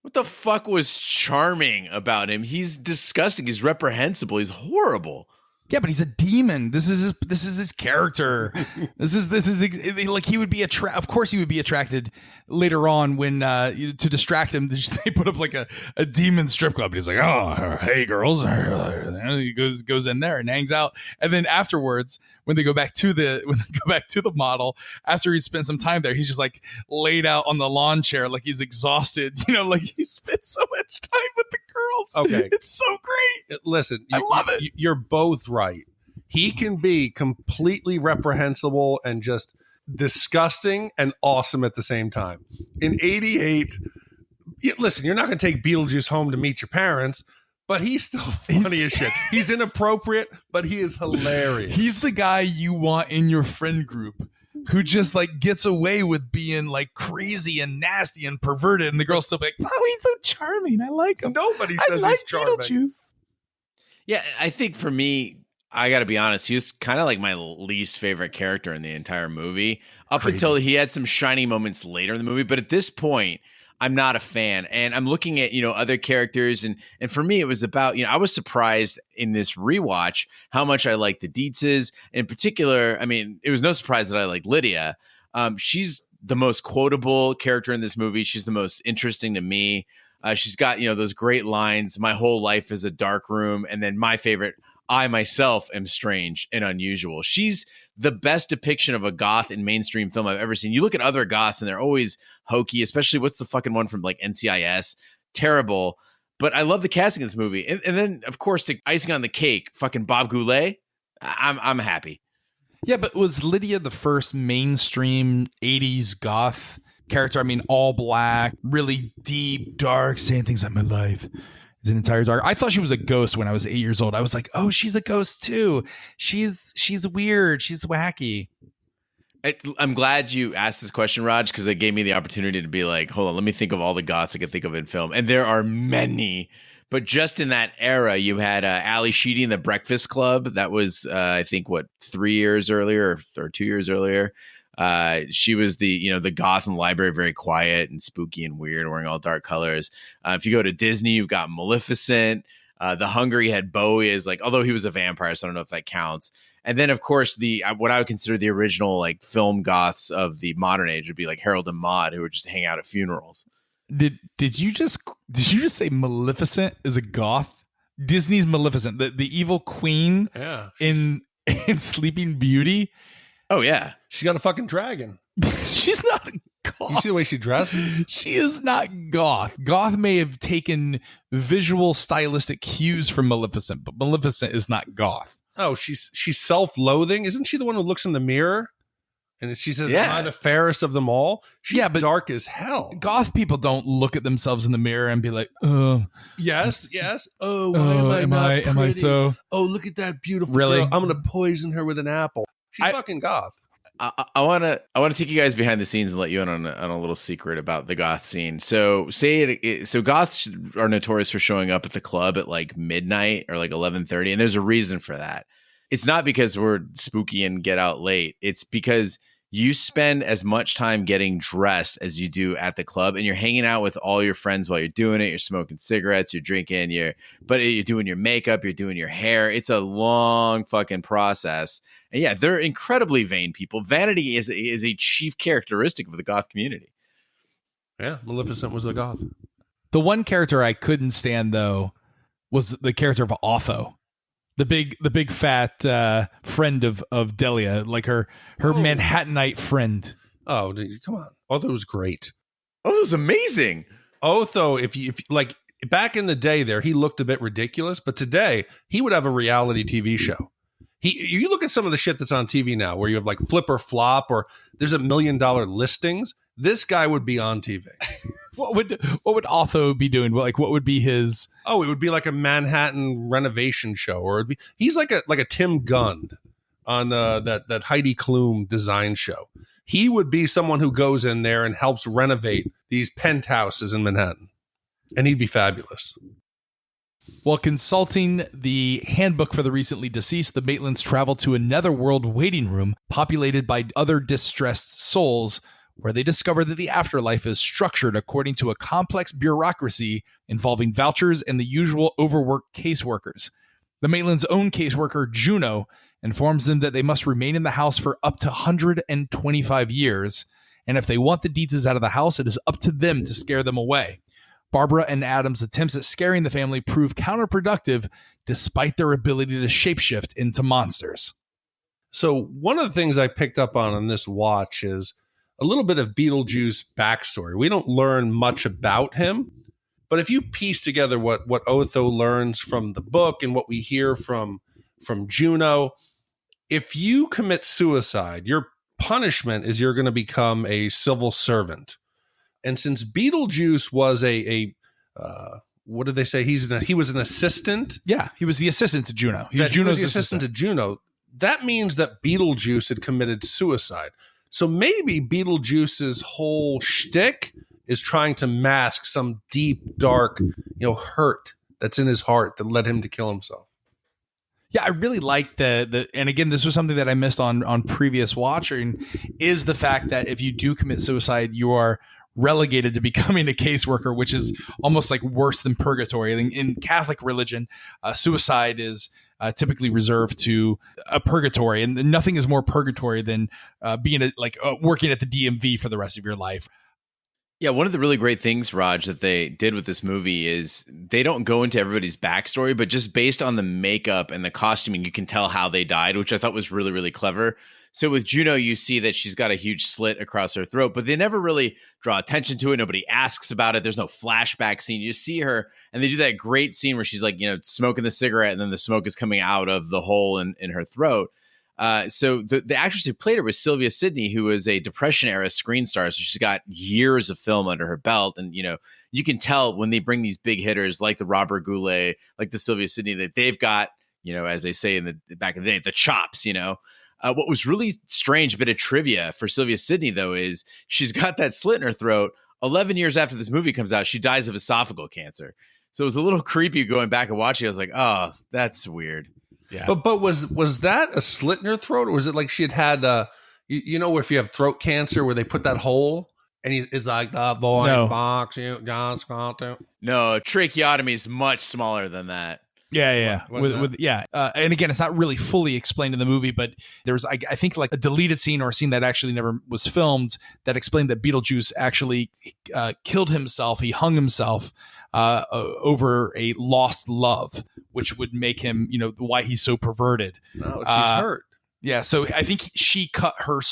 What the fuck was charming about him? He's disgusting. He's reprehensible. He's horrible. Yeah, but he's a demon. This is his character. This is like, he would be of course he would be attracted later on when to distract him. They put up like a demon strip club. And he's like, oh, hey girls. He goes in there and hangs out. And then afterwards, when they go back to the model, after he spent some time there, he's just like laid out on the lawn chair like he's exhausted. Like he spent so much time with the girls. Okay, it's so great. Listen, I love it. You're both right. He can be completely reprehensible and just disgusting and awesome at the same time. In 88, listen, you're not going to take Beetlejuice home to meet your parents, but he's still funny as shit. He's inappropriate, but he is hilarious. He's the guy you want in your friend group who just like gets away with being like crazy and nasty and perverted, and the girl's still like, oh, he's so charming. I like him. Nobody says like he's charming. Beetlejuice. Yeah, I think for me, I got to be honest, he was kind of like my least favorite character in the entire movie up until he had some shining moments later in the movie. But at this point, I'm not a fan. And I'm looking at, other characters. And for me, it was about, I was surprised in this rewatch how much I liked the Deetzes. In particular, I mean, it was no surprise that I like Lydia. She's the most quotable character in this movie. She's the most interesting to me. She's got, those great lines. My whole life is a dark room. And then my favorite, I myself am strange and unusual. She's the best depiction of a goth in mainstream film I've ever seen. You look at other goths and they're always hokey, especially what's the fucking one from like NCIS? Terrible. But I love the casting in this movie. And then, of course, the icing on the cake, fucking Bob Goulet. I'm happy. Yeah, but was Lydia the first mainstream 80s goth character? I mean, all black, really deep, dark, saying things like my life is an entire dark. I thought she was a ghost when I was 8 years old. I was like, oh, she's a ghost too. She's weird. She's wacky. I'm glad you asked this question, Raj, because it gave me the opportunity to be like, hold on, let me think of all the goths I could think of in film. And there are many. But just in that era, you had Ali Sheedy in The Breakfast Club. That was, I think, 3 years earlier or 2 years earlier. She was the goth in the library, very quiet and spooky and weird, wearing all dark colors. If you go to Disney, you've got Maleficent. The Hunger, you had Bowie as although he was a vampire, so I don't know if that counts. And then, of course, what I would consider the original film goths of the modern age would be like Harold and Maude, who would just hang out at funerals. Did you just say Maleficent is a goth? Disney's Maleficent, the evil queen, in Sleeping Beauty. Oh yeah, she got a fucking dragon. She's not a goth. You see the way she dresses? She is not goth. Goth may have taken visual stylistic cues from Maleficent, but Maleficent is not goth. Oh, she's self-loathing. Isn't she the one who looks in the mirror and she says, "Am I the fairest of them all?" She's but dark as hell. Goth people don't look at themselves in the mirror and be like, yes. Oh, why am I not am I so? Oh, look at that beautiful really girl. I'm going to poison her with an apple. She's fucking goth. I want to take you guys behind the scenes and let you in on a little secret about the goth scene. So goths are notorious for showing up at the club at like midnight or like 11:30, and there's a reason for that. It's not because we're spooky and get out late. It's because you spend as much time getting dressed as you do at the club, and you're hanging out with all your friends while you're doing it. You're smoking cigarettes, you're drinking, you're doing your makeup, you're doing your hair. It's a long fucking process. And yeah, they're incredibly vain people. Vanity is a chief characteristic of the goth community. Yeah, Maleficent was a goth. The one character I couldn't stand though was the character of Otho. The big fat friend of Delia, like her Manhattanite friend. Oh, come on! Otho was great. Otho was amazing. Otho, if you like back in the day, he looked a bit ridiculous, but today he would have a reality TV show. You look at some of the shit that's on TV now, where you have like Flip or Flop, or there's $1 million listings. This guy would be on TV. What would Otho be doing? Like, what would be his? Oh, it would be like a Manhattan renovation show, or he's like a Tim Gunn on that Heidi Klum design show. He would be someone who goes in there and helps renovate these penthouses in Manhattan, and he'd be fabulous. While consulting the handbook for the recently deceased, the Maitlands travel to a netherworld waiting room populated by other distressed souls, where they discover that the afterlife is structured according to a complex bureaucracy involving vouchers and the usual overworked caseworkers. The Maitlands' own caseworker, Juno, informs them that they must remain in the house for up to 125 years, and if they want the Deetzes out of the house, it is up to them to scare them away. Barbara and Adam's attempts at scaring the family prove counterproductive despite their ability to shapeshift into monsters. So one of the things I picked up on this watch is a little bit of Beetlejuice backstory. We don't learn much about him, but if you piece together what Otho learns from the book and what we hear from Juno, if you commit suicide, you're punishment is you're going to become a civil servant. And since Beetlejuice was what did they say? He was an assistant. Yeah, he was the assistant to Juno. He was the assistant to Juno. That means that Beetlejuice had committed suicide. So maybe Beetlejuice's whole shtick is trying to mask some deep, dark, hurt that's in his heart that led him to kill himself. Yeah, I really like the and again, this was something that I missed on previous watching, is the fact that if you do commit suicide, you are relegated to becoming a caseworker, which is almost like worse than purgatory. I think in Catholic religion, suicide is typically reserved to a purgatory, and nothing is more purgatory than being working at the DMV for the rest of your life. Yeah, one of the really great things, Raj, that they did with this movie is they don't go into everybody's backstory, but just based on the makeup and the costuming, you can tell how they died, which I thought was really, really clever. So with Juno, you see that she's got a huge slit across her throat, but they never really draw attention to it. Nobody asks about it. There's no flashback scene. You see her, and they do that great scene where she's smoking the cigarette, and then the smoke is coming out of the hole in her throat. So the actress who played her was Sylvia Sidney, who was a Depression-era screen star. So she's got years of film under her belt. And, you can tell when they bring these big hitters like the Robert Goulet, like the Sylvia Sidney, that they've got, as they say back in the day, the chops, What was really strange, bit of trivia for Sylvia Sidney, though, is she's got that slit in her throat. 11 years after this movie comes out, she dies of esophageal cancer. So it was a little creepy going back and watching. I was like, oh, that's weird. Yeah. But was that a slit in her throat, or was it like she had if you have throat cancer where they put that hole and it's like the voice box, No, tracheotomy is much smaller than that. Yeah. And again, it's not really fully explained in the movie, but there's, I think, like a deleted scene or a scene that actually never was filmed that explained that Beetlejuice actually killed himself. He hung himself over a lost love, which would make him, why he's so perverted. No, she's hurt. Yeah, so I think she cut her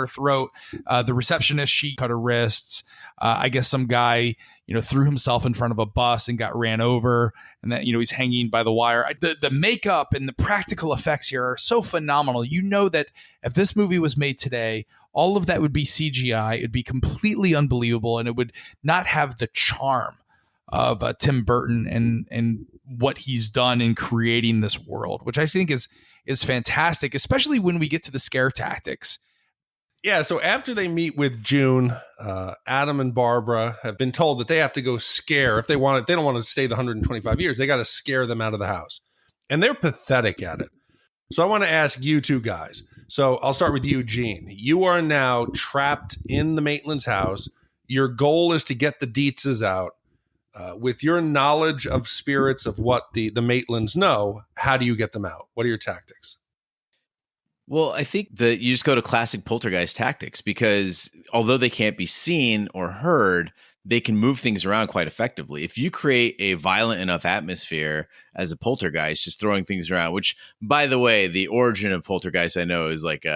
throat. The receptionist, she cut her wrists. I guess some guy, threw himself in front of a bus and got ran over, and that he's hanging by the wire. The makeup and the practical effects here are so phenomenal. That if this movie was made today, all of that would be CGI. It'd be completely unbelievable, and it would not have the charm of Tim Burton and what he's done in creating this world, which I think is fantastic, especially when we get to the scare tactics. Yeah, so after they meet with June, Adam and Barbara have been told that they have to go scare. If they want it, they don't want to stay the 125 years. They got to scare them out of the house. And they're pathetic at it. So I want to ask you two guys. So I'll start with you, Gene. You are now trapped in the Maitlands house. Your goal is to get the Deetzes out. With your knowledge of spirits of what the Maitlands know, how do you get them out? What are your tactics? Well, I think that you just go to classic poltergeist tactics, because although they can't be seen or heard, they can move things around quite effectively. If you create a violent enough atmosphere as a poltergeist, just throwing things around, which, by the way, the origin of poltergeist I know is like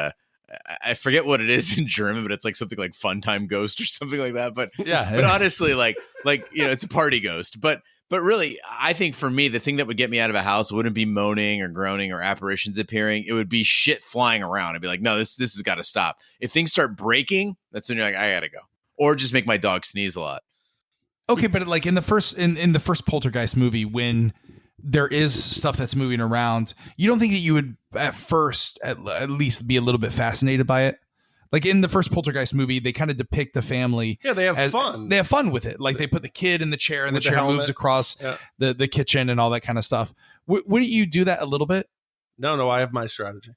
I forget what it is in German, but it's like something like fun time ghost or something like that. But yeah, but honestly, like it's a party ghost. But really, I think for me, the thing that would get me out of a house wouldn't be moaning or groaning or apparitions appearing. It would be shit flying around. I'd be like, no, this has got to stop. If things start breaking, that's when you're like, I gotta go, or just make my dog sneeze a lot. Okay, but like in the first poltergeist movie, when there is stuff that's moving around, you don't think that you would at first at least be a little bit fascinated by it? Like in the first poltergeist movie, they kind of depict the family. Yeah, they have fun. They have fun with it. Like they put the kid in the chair and the chair moves across the kitchen and all that kind of stuff. Wouldn't you do that a little bit? No, I have my strategy.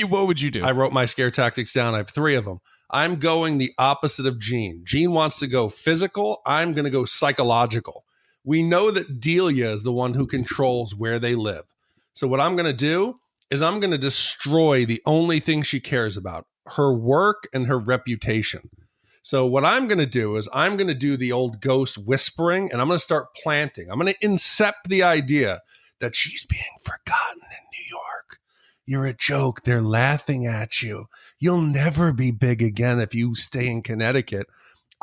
What would you do? I wrote my scare tactics down. I have 3 of them. I'm going the opposite of Gene. Gene wants to go physical. I'm going to go psychological. We know that Delia is the one who controls where they live. So what I'm going to do is I'm going to destroy the only thing she cares about, her work and her reputation. So what I'm going to do is I'm going to do the old ghost whispering, and I'm going to start planting. I'm going to incept the idea that she's being forgotten in New York. You're a joke. They're laughing at you. You'll never be big again if you stay in Connecticut.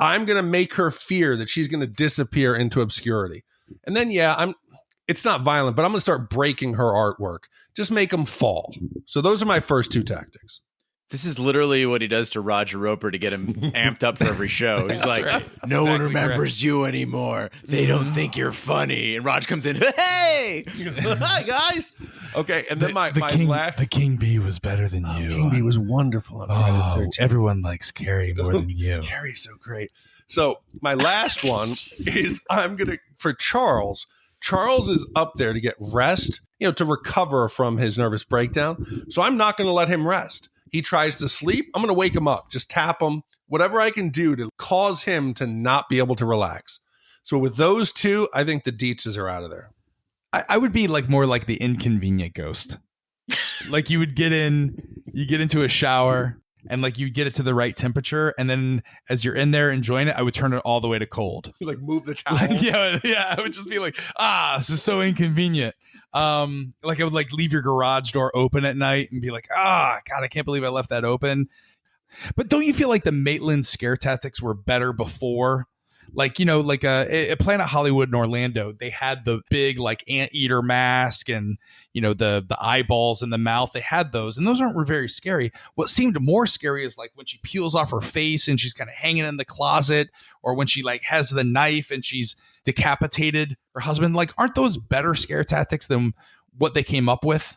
I'm going to make her fear that she's going to disappear into obscurity. And then, it's not violent, but I'm going to start breaking her artwork. Just make them fall. So those are my first 2 tactics. This is literally what he does to Roger Roper to get him amped up for every show. He's like, no one remembers you anymore. They don't think you're funny. And Raj comes in, hey, hi guys. Okay, and then the King Bee was better than you. King Bee was wonderful on Friday the 13th. Everyone likes Carrie more than you. Carrie's so great. So my last one is for Charles. Charles is up there to get rest, to recover from his nervous breakdown. So I'm not going to let him rest. He tries to sleep. I'm going to wake him up, just tap him, whatever I can do to cause him to not be able to relax. So with those two, I think the Deetzes are out of there. I would be more like the inconvenient ghost. Like you get into a shower and you get it to the right temperature. And then as you're in there enjoying it, I would turn it all the way to cold. Move the towel. Yeah. I would just be like, this is so inconvenient. I would leave your garage door open at night and be like, God, I can't believe I left that open. But don't you feel like the Maitland scare tactics were better before? At Planet Hollywood in Orlando, they had the big anteater mask and the eyeballs in the mouth. They had those, and those aren't very scary. What seemed more scary is when she peels off her face and she's kind of hanging in the closet, or when she has the knife and she's decapitated her husband. Aren't those better scare tactics than what they came up with?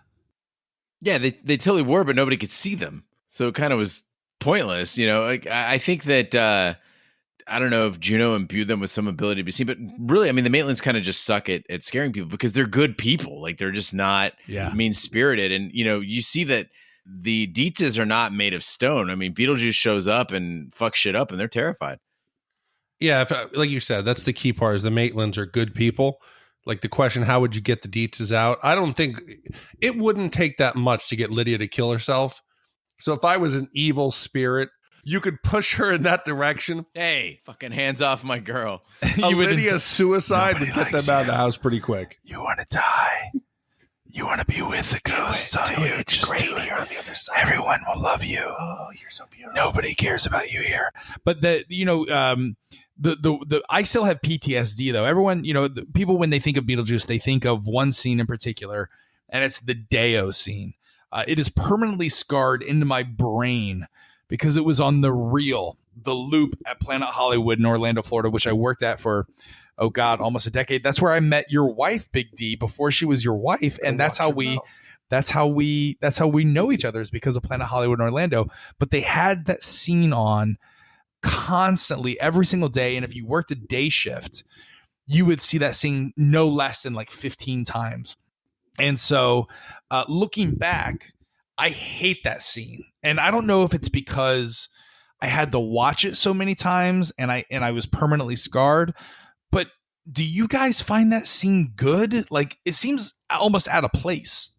Yeah, they totally were, but nobody could see them, so it kind of was pointless. I think that. I don't know if Juno imbued them with some ability to be seen, but really, the Maitlands kind of just suck at scaring people because they're good people. They're just not mean-spirited. And, you see that the Dietzes are not made of stone. Beetlejuice shows up and fucks shit up and they're terrified. Yeah, like you said, that's the key part is the Maitlands are good people. The question, how would you get the Dietzes out? I don't think it wouldn't take that much to get Lydia to kill herself. So if I was an evil spirit, you could push her in that direction. Hey, fucking hands off my girl. Lydia's suicide would get them out of the house pretty quick. You want to die? You want to be with the ghosts? It's great here on the other side. Everyone will love you. Oh, you're so beautiful. Nobody cares about you here. But I still have PTSD though. Everyone, the people when they think of Beetlejuice, they think of one scene in particular, and it's the Deo scene. It is permanently scarred into my brain. Because it was on the loop at Planet Hollywood in Orlando, Florida, which I worked at for, almost a decade. That's where I met your wife, Big D, before she was your wife, and that's how we know each other is because of Planet Hollywood in Orlando. But they had that scene on constantly every single day, and if you worked a day shift, you would see that scene no less than 15 times. And so, looking back, I hate that scene. And I don't know if it's because I had to watch it so many times and I was permanently scarred. But do you guys find that scene good? It seems almost out of place.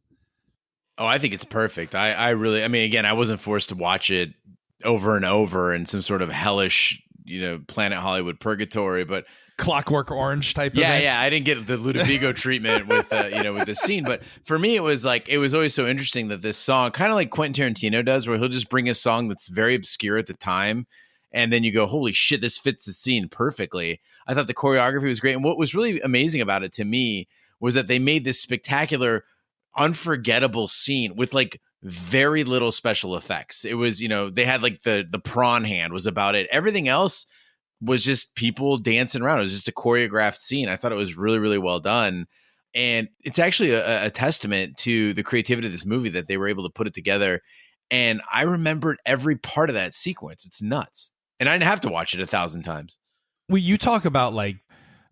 Oh, I think it's perfect. I really, again, I wasn't forced to watch it over and over in some sort of hellish, Planet Hollywood purgatory, but Clockwork Orange type event. Yeah, I didn't get the Ludovico treatment with with the scene, but for me it was always so interesting that this song, kind of like Quentin Tarantino does, where he'll just bring a song that's very obscure at the time, and then you go, holy shit, this fits the scene perfectly. I thought the choreography was great, and what was really amazing about it to me was that they made this spectacular, unforgettable scene with very little special effects. It was, they had the prawn hand was about it. Everything else was just people dancing around. It was just a choreographed scene. I thought it was really, really well done. And it's actually a testament to the creativity of this movie that they were able to put it together. And I remembered every part of that sequence. It's nuts. And I didn't have to watch it 1,000 times. Well, you talk about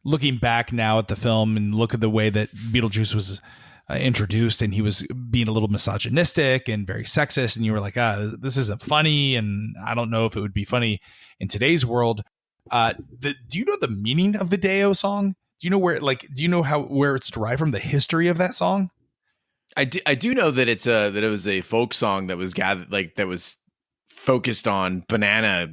looking back now at the film and look at the way that Beetlejuice was introduced, and he was being a little misogynistic and very sexist. And you were like, this isn't funny. And I don't know if it would be funny in today's world. Do you know the meaning of the Deo song? Do you know where where it's derived from, the history of that song? I do know that that it was a folk song that was gathered, that was focused on banana,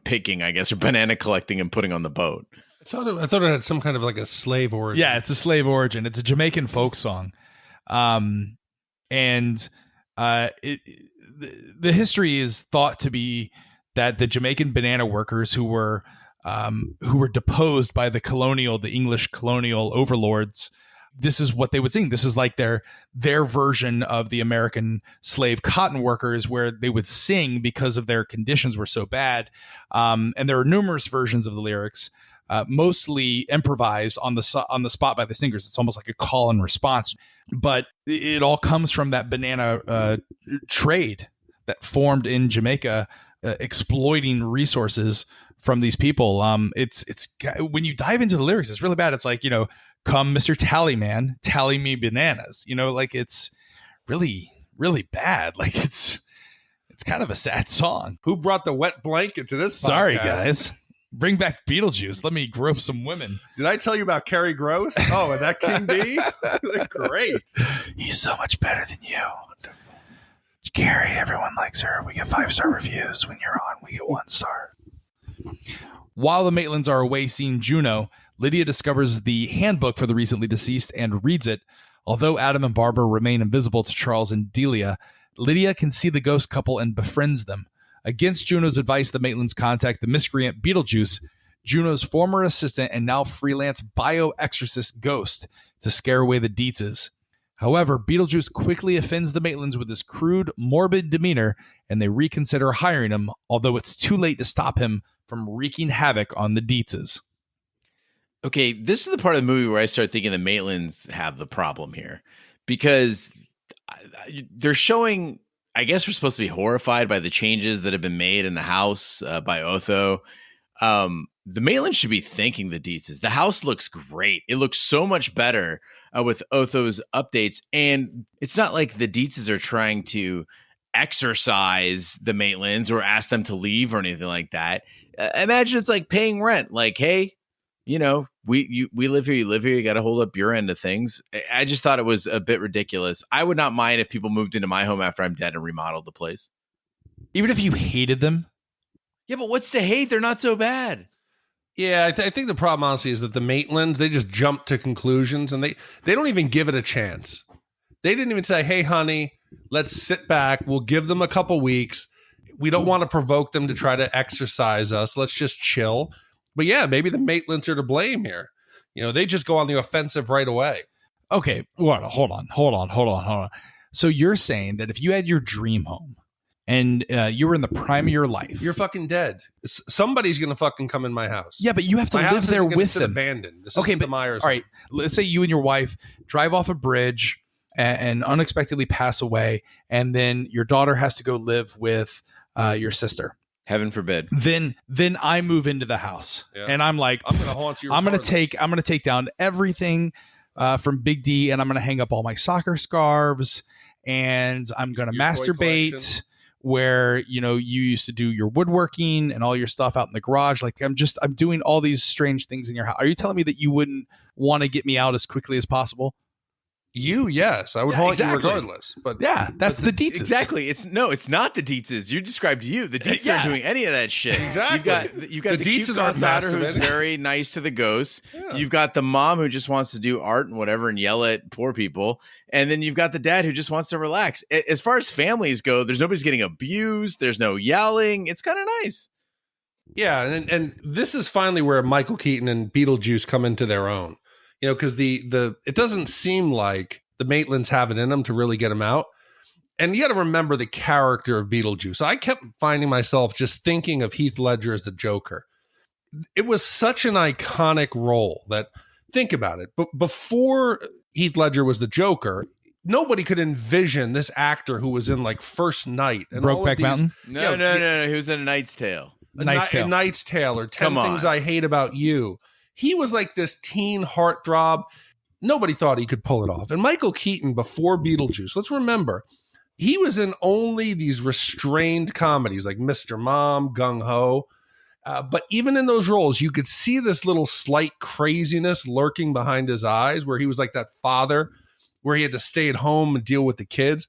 picking, I guess, or banana collecting and putting on the boat. I thought it had some kind of a slave origin. Yeah, it's a slave origin. It's a Jamaican folk song. The history is thought to be that the Jamaican banana workers who were deposed by the English colonial overlords this is what they would sing. This is like their version of the American slave cotton workers, where they would sing because of their conditions were so bad. And there are numerous versions of the lyrics, mostly improvised on the spot by the singers. It's almost like a call and response, but it all comes from that banana trade that formed in Jamaica, exploiting resources from these people. It's when you dive into the lyrics, it's really bad. It's like, come Mr. Tallyman, tally me bananas. Like it's really, really bad. Like it's kind of a sad song. Who brought the wet blanket to this podcast? Sorry, guys. Bring back Beetlejuice. Let me grope some women. Did I tell you about Carrie Gross? Oh, and that King B? Great. He's so much better than you. Carrie, everyone likes her. We get 5-star reviews. When you're on, we get 1 star. While the Maitlands are away seeing Juno, Lydia discovers the handbook for the recently deceased and reads it. Although Adam and Barbara remain invisible to Charles and Delia, Lydia can see the ghost couple and befriends them. Against Juno's advice, the Maitlands contact the miscreant Beetlejuice, Juno's former assistant and now freelance bio-exorcist ghost, to scare away the Deetzes. However, Beetlejuice quickly offends the Maitlands with his crude, morbid demeanor, and they reconsider hiring him, although it's too late to stop him from wreaking havoc on the Deetzes. Okay, this is the part of the movie where I start thinking the Maitlands have the problem here, because they're showing, I guess we're supposed to be horrified by the changes that have been made in the house by Otho. The Maitlands should be thanking the Dietzes. The house looks great. It looks so much better with Otho's updates. And it's not like the Dietzes are trying to exorcise the Maitlands or ask them to leave or anything like that. Imagine it's like paying rent. Like, hey, we live here, you live here, you got to hold up your end of things. I just thought it was a bit ridiculous. I would not mind if people moved into my home after I'm dead and remodeled the place. Even if you hated them? Yeah, but what's to hate? They're not so bad. Yeah, I think the problem, honestly, is that the Maitlands, they just jump to conclusions, and they don't even give it a chance. They didn't even say, hey, honey, let's sit back. We'll give them a couple weeks. We don't want to provoke them to try to exercise us. Let's just chill. But yeah, maybe the Maitlands are to blame here. They just go on the offensive right away. Okay, hold on. So you're saying that if you had your dream home and you were in the prime of your life, you're fucking dead. Somebody's going to fucking come in my house. Yeah, but you have to live there with them. Abandoned. This okay, but the Myers. All right, let's say you and your wife drive off a bridge and unexpectedly pass away, and then your daughter has to go live with your sister. Heaven forbid. Then I move into the house, and I'm like, I'm going to haunt you. I'm going to take down everything from Big D, and I'm going to hang up all my soccer scarves, and I'm going to masturbate where you used to do your woodworking and all your stuff out in the garage. Like I'm doing all these strange things in your house. Are you telling me that you wouldn't want to get me out as quickly as possible? Yes, I would haunt you regardless. But yeah, that's the Deetzes. Exactly. It's not the Deetzes. You described you. The Deetzes aren't doing any of that shit. Exactly. You've got the cute goddaughter who's very nice to the ghosts. Yeah. You've got the mom who just wants to do art and whatever and yell at poor people. And then you've got the dad who just wants to relax. As far as families go, there's nobody's getting abused. There's no yelling. It's kind of nice. Yeah, and this is finally where Michael Keaton and Beetlejuice come into their own. Because it doesn't seem like the Maitlands have it in them to really get him out. And you got to remember the character of Beetlejuice. I kept finding myself just thinking of Heath Ledger as the Joker. It was such an iconic role that, think about it, but before Heath Ledger was the Joker, nobody could envision this actor who was in like First Night. And Brokeback Mountain? No. He was in A Knight's Tale. A Knight's Tale or 10 Things I Hate About You. He was like this teen heartthrob. Nobody thought he could pull it off. And Michael Keaton, before Beetlejuice, let's remember, he was in only these restrained comedies like Mr. Mom, Gung Ho. But even in those roles, you could see this little slight craziness lurking behind his eyes, where he was like that father, where he had to stay at home and deal with the kids.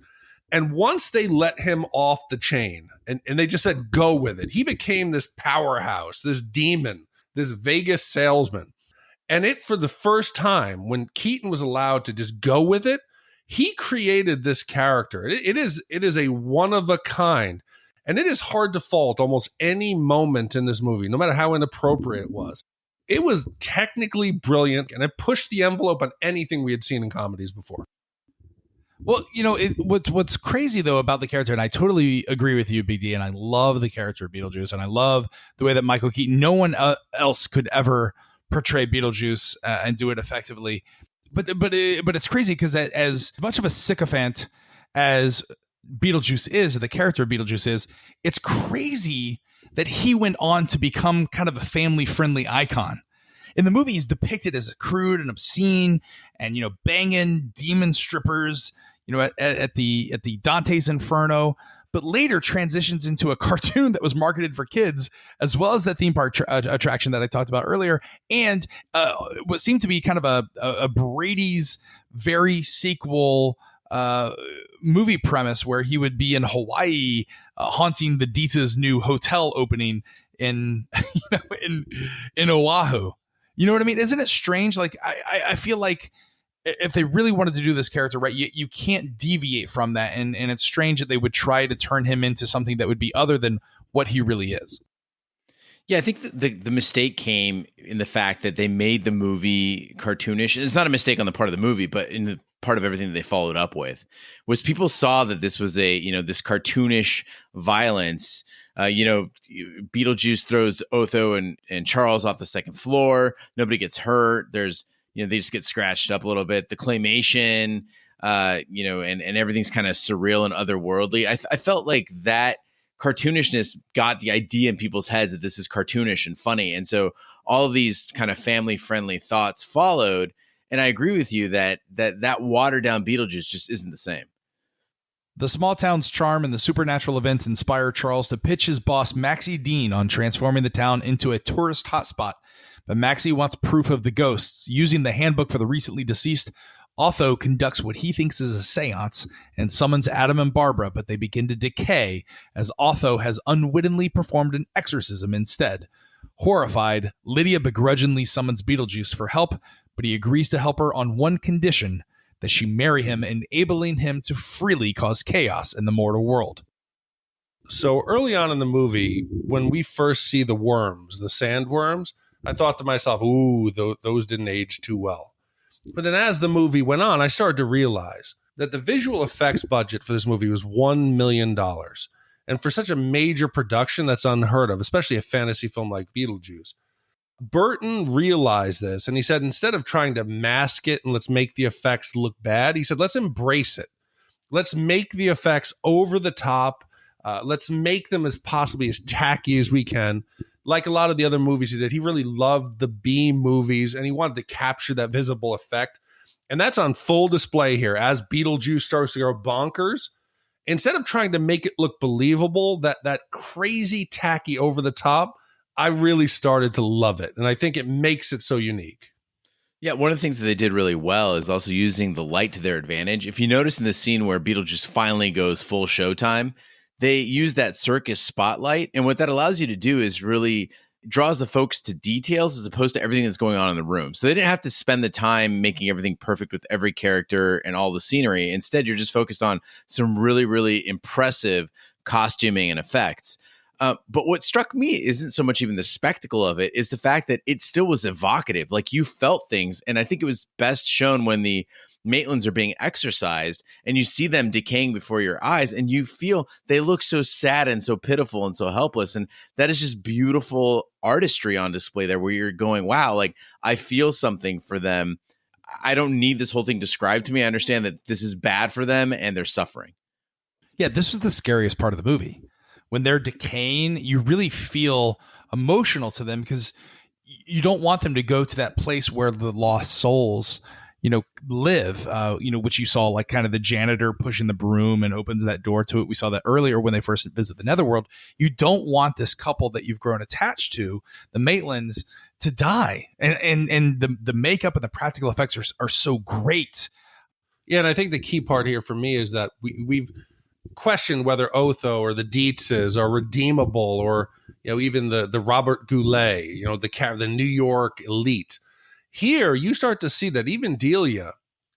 And once they let him off the chain and they just said, go with it, he became this powerhouse, this demon, this Vegas salesman. And for the first time, when Keaton was allowed to just go with it, he created this character. It is a one of a kind. And it is hard to fault almost any moment in this movie, no matter how inappropriate it was. It was technically brilliant, and it pushed the envelope on anything we had seen in comedies before. Well, what's crazy though about the character, and I totally agree with you, Big D, and I love the character of Beetlejuice, and I love the way that Michael Keaton, no one else could ever portray Beetlejuice and do it effectively. But it's crazy because as much of a sycophant as Beetlejuice is, the character of Beetlejuice is, it's crazy that he went on to become kind of a family-friendly icon. In the movie, he's depicted as crude and obscene and, banging demon strippers, at the Dante's Inferno, but later transitions into a cartoon that was marketed for kids, as well as that theme park attraction that I talked about earlier, and what seemed to be kind of a Brady's very sequel movie premise where he would be in Hawaii haunting the Deetzes' new hotel opening in Oahu. You know what I mean? Isn't it strange? Like, I feel like if they really wanted to do this character right, you can't deviate from that. And it's strange that they would try to turn him into something that would be other than what he really is. Yeah, I think the mistake came in the fact that they made the movie cartoonish. It's not a mistake on the part of the movie, but in the part of everything that they followed up with was people saw that this was this cartoonish violence. Beetlejuice throws Otho and Charles off the second floor. Nobody gets hurt. There's, they just get scratched up a little bit. The claymation, and everything's kind of surreal and otherworldly. I felt like that cartoonishness got the idea in people's heads that this is cartoonish and funny. And so all of these kind of family-friendly thoughts followed. And I agree with you that watered-down Beetlejuice just isn't the same. The small town's charm and the supernatural events inspire Charles to pitch his boss, Maxie Dean, on transforming the town into a tourist hotspot. But Maxie wants proof of the ghosts. Using the handbook for the recently deceased, Otho conducts what he thinks is a seance and summons Adam and Barbara, but they begin to decay as Otho has unwittingly performed an exorcism instead. Horrified, Lydia begrudgingly summons Beetlejuice for help, but he agrees to help her on one condition: that she marry him, enabling him to freely cause chaos in the mortal world. So early on in the movie, when we first see the worms, the sandworms, I thought to myself, ooh, those didn't age too well. But then as the movie went on, I started to realize that the visual effects budget for this movie was $1 million. And for such a major production, that's unheard of, especially a fantasy film like Beetlejuice. Burton realized this, and he said, instead of trying to mask it and let's make the effects look bad, he said, let's embrace it. Let's make the effects over the top. Let's make them as possibly as tacky as we can. Like a lot of the other movies he did, he really loved the B movies, and he wanted to capture that visible effect. And that's on full display here as Beetlejuice starts to go bonkers. Instead of trying to make it look believable, that crazy, tacky, over the top, I really started to love it. And I think it makes it so unique. Yeah, one of the things that they did really well is also using the light to their advantage. If you notice in the scene where Beetlejuice finally goes full showtime, they use that circus spotlight. And what that allows you to do is really draws the focus to details as opposed to everything that's going on in the room. So they didn't have to spend the time making everything perfect with every character and all the scenery. Instead, you're just focused on some really, really impressive costuming and effects. But what struck me isn't so much even the spectacle of it, is the fact that it still was evocative. Like, you felt things. And I think it was best shown when the Maitlands are being exorcised and you see them decaying before your eyes and you feel they look so sad and so pitiful and so helpless. And that is just beautiful artistry on display there, where you're going, wow, like, I feel something for them. I don't need this whole thing described to me. I understand that this is bad for them and they're suffering. Yeah, this was the scariest part of the movie. When they're decaying, you really feel emotional to them because you don't want them to go to that place where the lost souls, live, which you saw, like, kind of the janitor pushing the broom and opens that door to it. We saw that earlier when they first visit the Netherworld. You don't want this couple that you've grown attached to, the Maitlands, to die. And the makeup and the practical effects are so great. Yeah, and I think the key part here for me is that we've questioned whether Otho or the Dietzes are redeemable, or even the Robert Goulet, the New York elite. Here, you start to see that even Delia,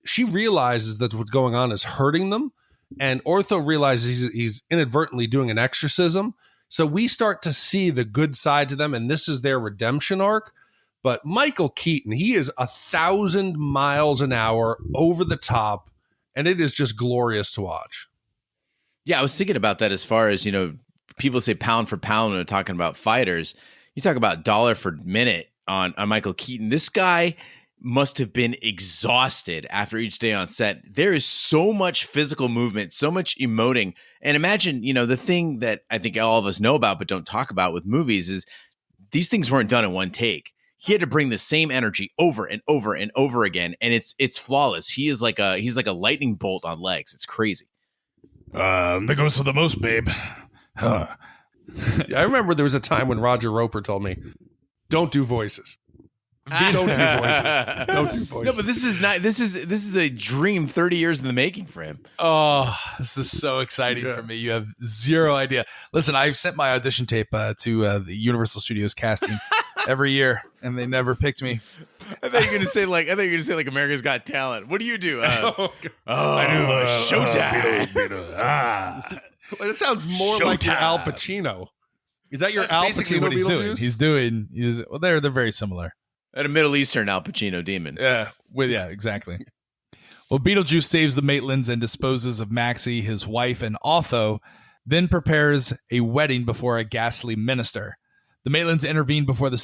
she realizes that what's going on is hurting them, and Otho realizes he's inadvertently doing an exorcism. So we start to see the good side to them, and this is their redemption arc. But Michael Keaton, he is 1,000 miles an hour over the top, and it is just glorious to watch. Yeah, I was thinking about that as far as, people say pound for pound when they're talking about fighters. You talk about dollar for minute on Michael Keaton. This guy must have been exhausted after each day on set. There is so much physical movement, so much emoting. And imagine, the thing that I think all of us know about but don't talk about with movies is these things weren't done in one take. He had to bring the same energy over and over and over again, and it's flawless. He's like a lightning bolt on legs. It's crazy. There goes for the most, babe. Huh. I remember there was a time when Roger Roper told me, "Don't do voices. Don't do voices. Don't do voices." No, but this is not. This is a dream. 30 years in the making for him. Oh, this is so exciting for me. You have zero idea. Listen, I've sent my audition tape to the Universal Studios casting every year, and they never picked me. I thought you were gonna say like America's Got Talent. What do you do? I do Showtime. Well, it sounds more like your Al Pacino. Is that your That's Al basically Pacino what he's doing? Beetlejuice? They're very similar. And a Middle Eastern Al Pacino demon. Yeah, exactly. Well, Beetlejuice saves the Maitlands and disposes of Maxie, his wife, and Otho, then prepares a wedding before a ghastly minister. The Maitlands intervene before the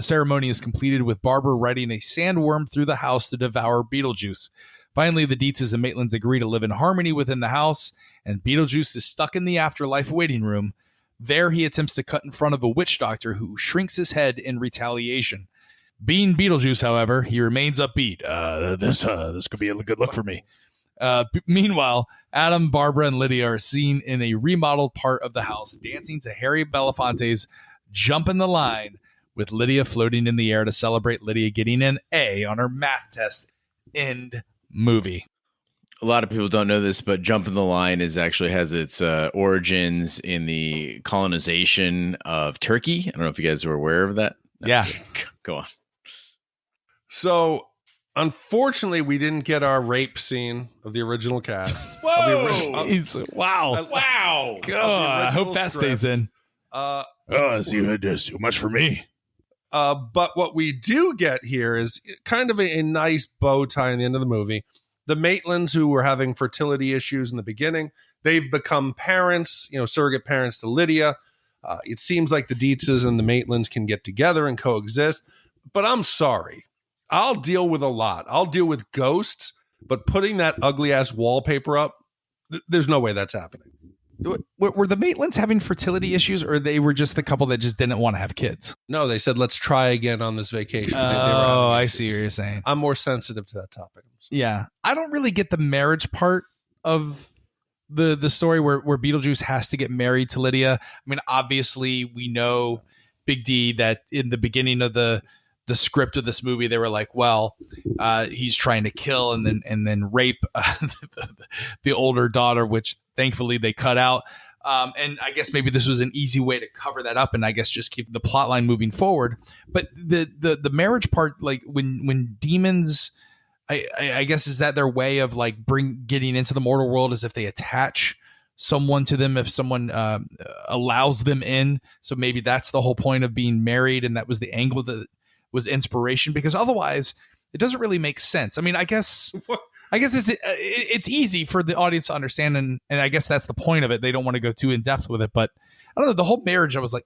ceremony is completed, with Barbara riding a sandworm through the house to devour Beetlejuice. Finally, the Deetzes and Maitlands agree to live in harmony within the house, and Beetlejuice is stuck in the afterlife waiting room. There, he attempts to cut in front of a witch doctor who shrinks his head in retaliation. Being Beetlejuice, however, he remains upbeat. This could be a good look for me. Meanwhile, Adam, Barbara, and Lydia are seen in a remodeled part of the house, dancing to Harry Belafonte's "Jump in the Line," with Lydia floating in the air to celebrate Lydia getting an A on her math test. End movie. A lot of people don't know this, but "Jump in the Line" actually has its origins in the colonization of Turkey. I don't know if you guys were aware of that. Yeah. Go on. So, unfortunately, we didn't get our rape scene of the original cast. Whoa! Wow. Wow. God, I hope that stays in. There's too much for me. But what we do get here is kind of a nice bow tie in the end of the movie. The Maitlands, who were having fertility issues in the beginning, they've become parents, surrogate parents to Lydia. It seems like the Deetzes and the Maitlands can get together and coexist. But I'm sorry. I'll deal with a lot. I'll deal with ghosts, but putting that ugly ass wallpaper up, there's no way that's happening. Were the Maitlands having fertility issues, or they were just the couple that just didn't want to have kids? No, they said, let's try again on this vacation. Oh, I see what you're saying. I'm more sensitive to that topic. Yeah. I don't really get the marriage part of the story where Beetlejuice has to get married to Lydia. I mean, obviously, we know, Big D, that in the beginning of the script of this movie, they were like, well, he's trying to kill and then rape the older daughter, which thankfully they cut out. And I guess maybe this was an easy way to cover that up and I guess just keep the plot line moving forward. But the marriage part, like when demons, I guess, is that their way of like getting into the mortal world, is if they attach someone to them, if someone allows them in. So maybe that's the whole point of being married, and that was the angle that was inspiration, because otherwise it doesn't really make sense. I mean, I guess it's easy for the audience to understand, and I guess that's the point of it. They don't want to go too in depth with it, but I don't know, the whole marriage, I was like,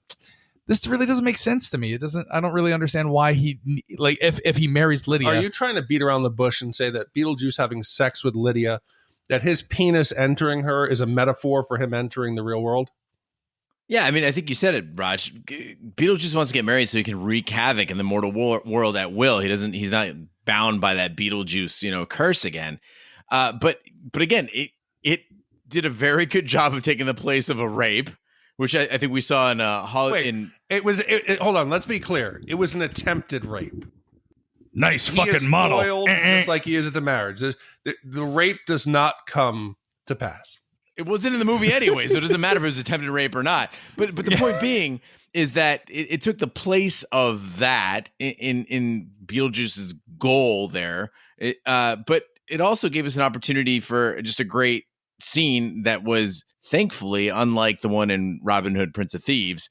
this really doesn't make sense to me. I don't really understand why he, like, if he marries Lydia. Are you trying to beat around the bush and say that Beetlejuice having sex with Lydia, that his penis entering her is a metaphor for him entering the real world? Yeah, I mean, I think you said it, Raj. Beetlejuice wants to get married so he can wreak havoc in the mortal world at will. He's not bound by that Beetlejuice, curse again. But again, it did a very good job of taking the place of a rape, which I think we saw in hold on, let's be clear. It was an attempted rape. Nice fucking model. Just like he is at the marriage. The rape does not come to pass. It wasn't in the movie anyway, so it doesn't matter if it was attempted rape or not. But the point being is that it took the place of that in Beetlejuice's goal there. But it also gave us an opportunity for just a great scene that was, thankfully, unlike the one in Robin Hood, Prince of Thieves.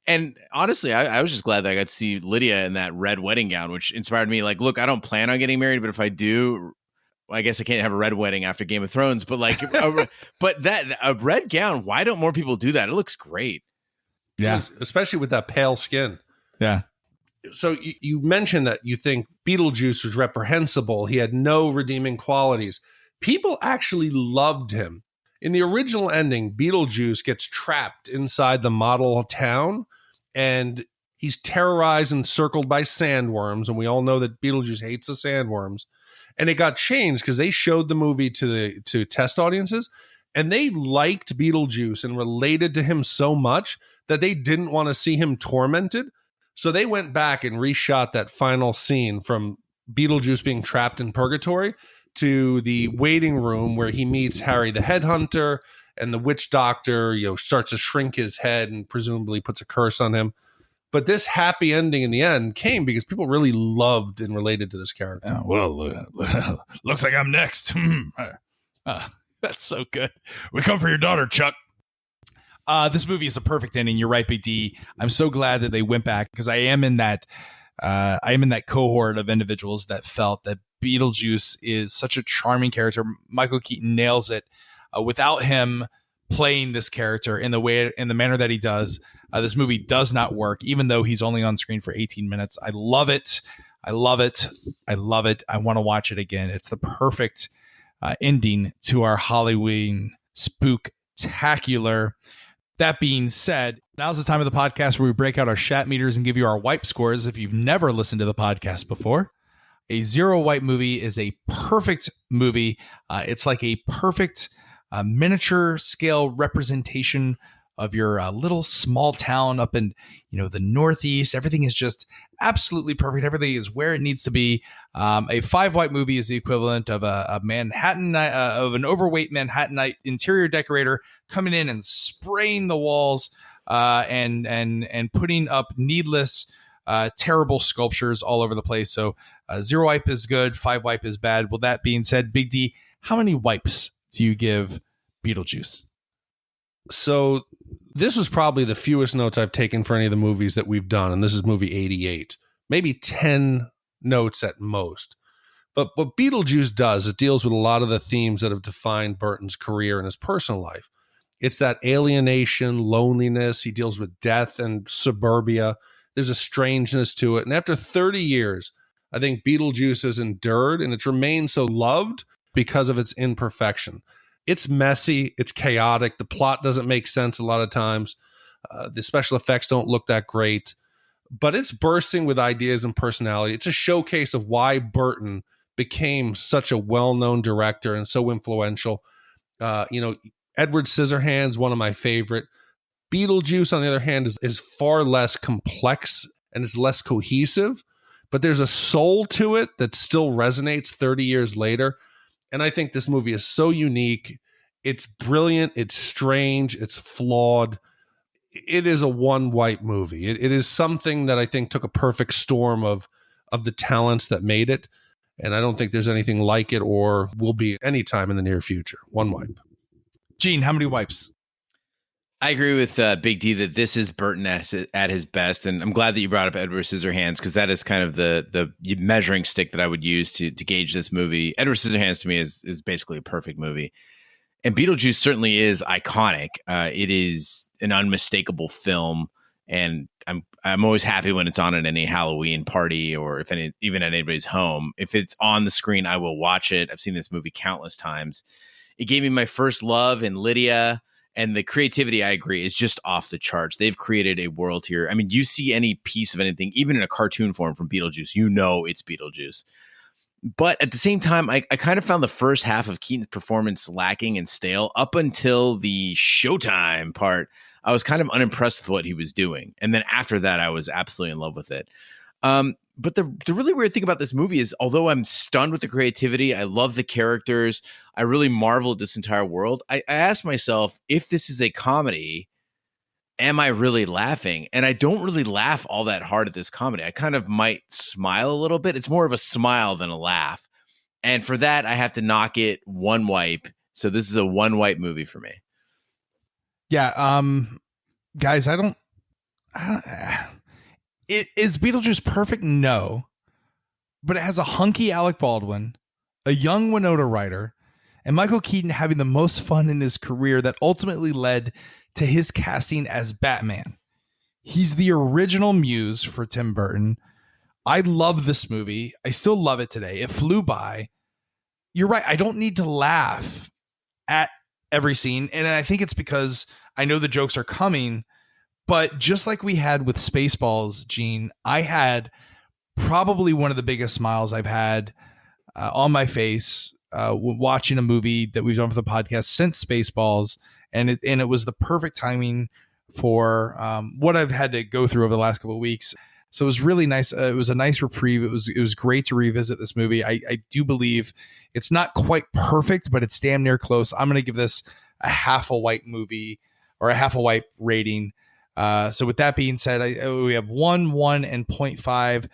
And honestly, I was just glad that I got to see Lydia in that red wedding gown, which inspired me. Like, look, I don't plan on getting married, but if I do, I guess I can't have a red wedding after Game of Thrones. But like, but a red gown, why don't more people do that? It looks great. Yeah, especially with that pale skin. Yeah. So you mentioned that you think Beetlejuice was reprehensible. He had no redeeming qualities. People actually loved him. In the original ending, Beetlejuice gets trapped inside the model town, and he's terrorized and circled by sandworms. And we all know that Beetlejuice hates the sandworms. And it got changed because they showed the movie to test audiences, and they liked Beetlejuice and related to him so much that they didn't want to see him tormented. So they went back and reshot that final scene from Beetlejuice being trapped in purgatory to the waiting room where he meets Harry the headhunter, and the witch doctor, starts to shrink his head and presumably puts a curse on him. But this happy ending in the end came because people really loved and related to this character. Looks like I'm next. That's so good. We come for your daughter, Chuck. This movie is a perfect ending. You're right, Big D. I'm so glad that they went back because I am in that cohort of individuals that felt that Beetlejuice is such a charming character. Michael Keaton nails it. Without him playing this character in the manner that he does, this movie does not work, even though he's only on screen for 18 minutes. I love it. I love it. I love it. I want to watch it again. It's the perfect ending to our Halloween spooktacular. That being said, now's the time of the podcast where we break out our Shat meters and give you our wipe scores. If you've never listened to the podcast before, a 0 wipe movie is a perfect movie. It's like a perfect miniature scale representation of your little small town up in the Northeast. Everything is just absolutely perfect. Everything is where it needs to be. A 5 wipe movie is the equivalent of a Manhattan of an overweight Manhattanite interior decorator coming in and spraying the walls and putting up needless terrible sculptures all over the place. So 0 wipe is good, 5 wipe is bad. Well, that being said, Big D, how many wipes do you give Beetlejuice? So this was probably the fewest notes I've taken for any of the movies that we've done, and this is movie 88. Maybe 10 notes at most. But what Beetlejuice does, it deals with a lot of the themes that have defined Burton's career and his personal life. It's that alienation, loneliness. He deals with death and suburbia. There's a strangeness to it. And after 30 years, I think Beetlejuice has endured, and it's remained so loved because of its imperfection. It's messy. It's chaotic. The plot doesn't make sense a lot of times. The special effects don't look that great. But it's bursting with ideas and personality. It's a showcase of why Burton became such a well-known director and so influential. Edward Scissorhands, one of my favorite. Beetlejuice, on the other hand, is far less complex and it's less cohesive. But there's a soul to it that still resonates 30 years later. And I think this movie is so unique. It's brilliant. It's strange. It's flawed. It is a 1 wipe movie. It is something that I think took a perfect storm of the talents that made it. And I don't think there's anything like it or will be anytime in the near future. 1 wipe. Gene, how many wipes? I agree with Big D that this is Burton at his best, and I'm glad that you brought up Edward Scissorhands because that is kind of the measuring stick that I would use to gauge this movie. Edward Scissorhands to me is basically a perfect movie, and Beetlejuice certainly is iconic. It is an unmistakable film, and I'm always happy when it's on at any Halloween party or even at anybody's home. If it's on the screen, I will watch it. I've seen this movie countless times. It gave me my first love in Lydia. And the creativity, I agree, is just off the charts. They've created a world here. I mean, you see any piece of anything, even in a cartoon form from Beetlejuice, it's Beetlejuice. But at the same time, I kind of found the first half of Keaton's performance lacking and stale up until the showtime part. I was kind of unimpressed with what he was doing. And then after that, I was absolutely in love with it. But the really weird thing about this movie is, although I'm stunned with the creativity, I love the characters, I really marvel at this entire world. I asked myself, if this is a comedy, am I really laughing? And I don't really laugh all that hard at this comedy. I kind of might smile a little bit. It's more of a smile than a laugh. And for that, I have to knock it 1 wipe. So this is a 1 wipe movie for me. Yeah. Guys, I Is Beetlejuice perfect? No. But it has a hunky Alec Baldwin, a young Winona Ryder, and Michael Keaton having the most fun in his career that ultimately led to his casting as Batman. He's the original muse for Tim Burton. I love this movie. I still love it today. It flew by. You're right. I don't need to laugh at every scene. And I think it's because I know the jokes are coming. But just like we had with Spaceballs, Gene, I had probably one of the biggest smiles I've had on my face watching a movie that we've done for the podcast since Spaceballs. And it was the perfect timing for what I've had to go through over the last couple of weeks. So it was really nice. It was a nice reprieve. It was great to revisit this movie. I do believe it's not quite perfect, but it's damn near close. I'm going to give this a half a white movie or a half a white rating. So with that being said, we have 1, 1, and 0.5.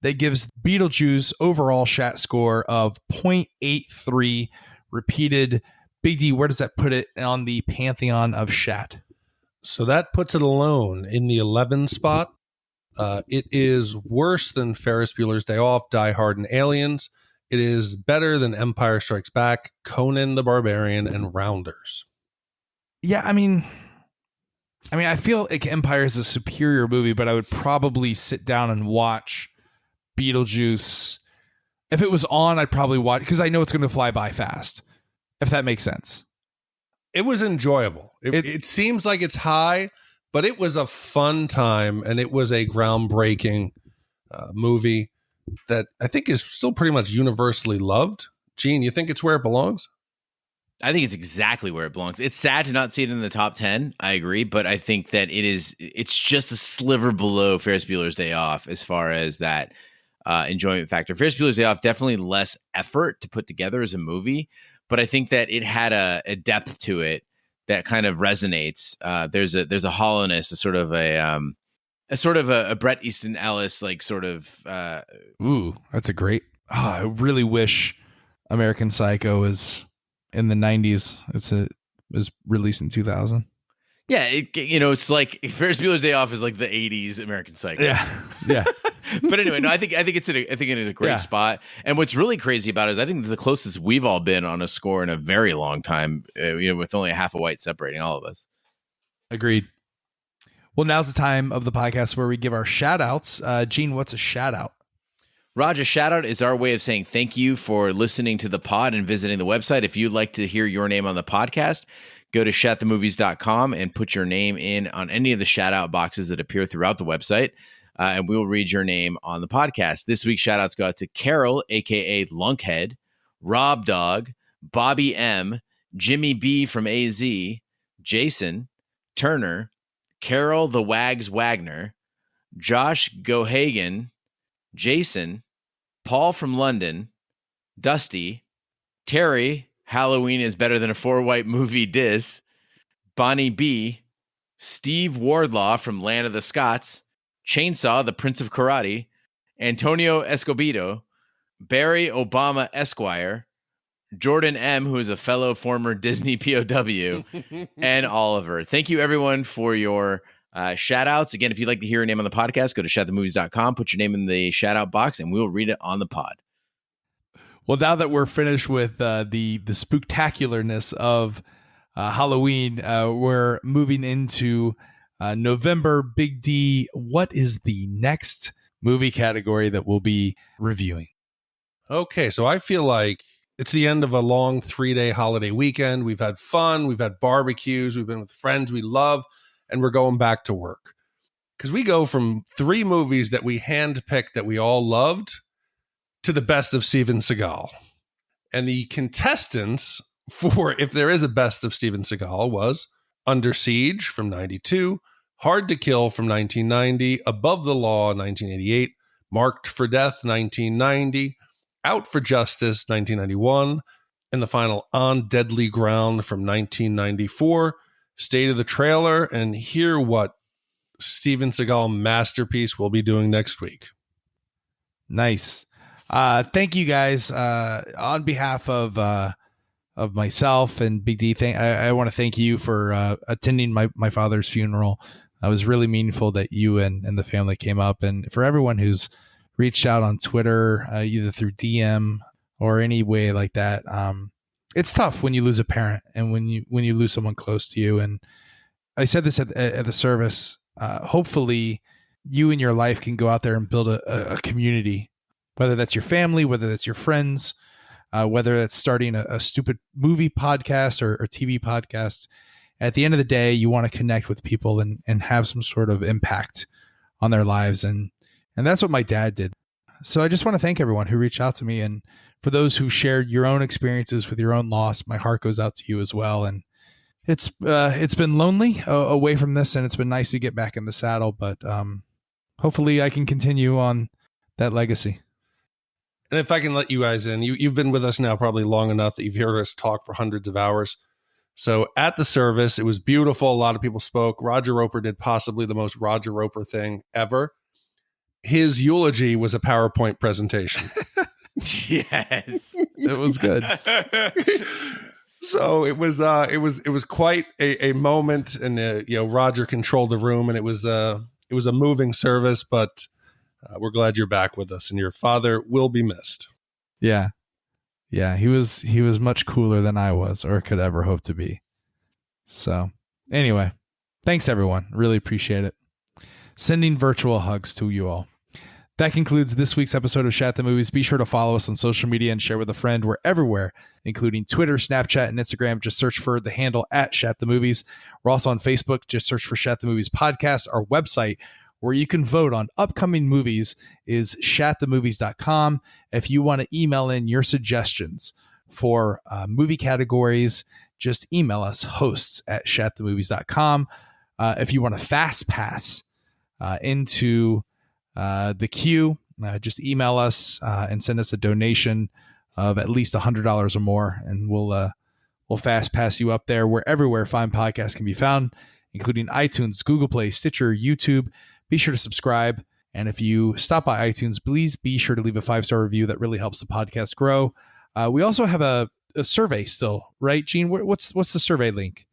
That gives Beetlejuice overall Shat score of 0.83 repeated. Big D, where does that put it on the pantheon of Shat? So that puts it alone in the 11 spot. It is worse than Ferris Bueller's Day Off, Die Hard, and Aliens. It is better than Empire Strikes Back, Conan the Barbarian, and Rounders. Yeah, I mean, I feel like Empire is a superior movie, but I would probably sit down and watch Beetlejuice. If it was on, I'd probably watch, because I know it's going to fly by fast, if that makes sense. It was enjoyable. It seems like it's high, but it was a fun time, and it was a groundbreaking movie that I think is still pretty much universally loved. Gene, you think it's where it belongs? I think it's exactly where it belongs. It's sad to not see it in the top 10. I agree, but I think that it's just a sliver below Ferris Bueller's Day Off as far as that enjoyment factor. Ferris Bueller's Day Off, definitely less effort to put together as a movie, but I think that it had a depth to it that kind of resonates. There's a hollowness, a sort of a Bret Easton Ellis, like sort of. Ooh, that's a great. I really wish American Psycho is in the 90s. It was released in 2000. Yeah, it's like Ferris Bueller's Day Off is like the 80s American Psycho. Yeah. But anyway, no, I think it's in a great spot. And what's really crazy about it is I think it's the closest we've all been on a score in a very long time. With only a half a white separating all of us. Agreed. Well, now's the time of the podcast where we give our shout outs. Gene, what's a shout out? Raj, a shout out is our way of saying thank you for listening to the pod and visiting the website. If you'd like to hear your name on the podcast, go to shatthemovies.com and put your name in on any of the shout out boxes that appear throughout the website. And we will read your name on the podcast. This week's shout outs go out to Carol, aka Lunkhead, Rob Dog, Bobby M, Jimmy B from AZ, Jason, Turner, Carol the Wags Wagner, Josh Gohagan, Jason, Paul from London, Dusty, Terry, Halloween is better than a 4-white movie diss, Bonnie B, Steve Wardlaw from Land of the Scots, Chainsaw, the Prince of Karate, Antonio Escobedo, Barry Obama Esquire, Jordan M., who is a fellow former Disney POW, and Oliver. Thank you, everyone, for your shout-outs. Again, if you'd like to hear your name on the podcast, go to shatthemovies.com, put your name in the shout-out box, and we'll read it on the pod. Well, now that we're finished with the spooktacularness of Halloween, we're moving into November. Big D, what is the next movie category that we'll be reviewing? Okay, so I feel like it's the end of a long 3-day holiday weekend. We've had fun. We've had barbecues. We've been with friends we love, and we're going back to work. Because we go from 3 movies that we handpicked that we all loved to the best of Steven Seagal. And the contestants for, if there is a best of Steven Seagal, was Under Siege from 92, Hard to Kill from 1990, Above the Law 1988, Marked for Death 1990, Out for Justice 1991, and the final On Deadly Ground from 1994. Stay to the trailer and hear what Steven Seagal masterpiece will be doing next week. Nice. Thank you guys. On behalf of myself and Big D, I want to thank you for attending my father's funeral. It was really meaningful that you and the family came up. And for everyone who's reached out on Twitter, either through DM or any way like that, it's tough when you lose a parent and when you lose someone close to you. And I said this at the service. Hopefully, you and your life can go out there and build a community, whether that's your family, whether that's your friends, whether that's starting a stupid movie podcast or TV podcast. At the end of the day, you want to connect with people and have some sort of impact on their lives. And that's what my dad did. So I just want to thank everyone who reached out to me. And for those who shared your own experiences with your own loss, my heart goes out to you as well. And it's been lonely away from this, and it's been nice to get back in the saddle. But hopefully I can continue on that legacy. And if I can let you guys in, you've been with us now probably long enough that you've heard us talk for hundreds of hours. So at the service, it was beautiful. A lot of people spoke. Roger Roper did possibly the most Roger Roper thing ever. His eulogy was a PowerPoint presentation. Yes, it was good. So it was quite a moment, and Roger controlled the room, and it was a moving service. But we're glad you're back with us, and your father will be missed. Yeah. Yeah, he was much cooler than I was or could ever hope to be. So anyway, thanks everyone. Really appreciate it. Sending virtual hugs to you all. That concludes this week's episode of Shat the Movies. Be sure to follow us on social media and share with a friend. We're everywhere, including Twitter, Snapchat, and Instagram. Just search for the handle @Shat the Movies. We're also on Facebook. Just search for Shat the Movies Podcast. Our website, where you can vote on upcoming movies, is shatthemovies.com. If you want to email in your suggestions for movie categories, just email us, hosts@shatthemovies.com. If you want to fast pass into the queue, just email us and send us a donation of at least $100 or more, and we'll fast pass you up there. We're everywhere fine podcasts can be found, including iTunes, Google Play, Stitcher, YouTube. Be sure to subscribe. And if you stop by iTunes, please be sure to leave a 5-star review. That really helps the podcast grow. We also have a survey still, right, Gene? What's the survey link?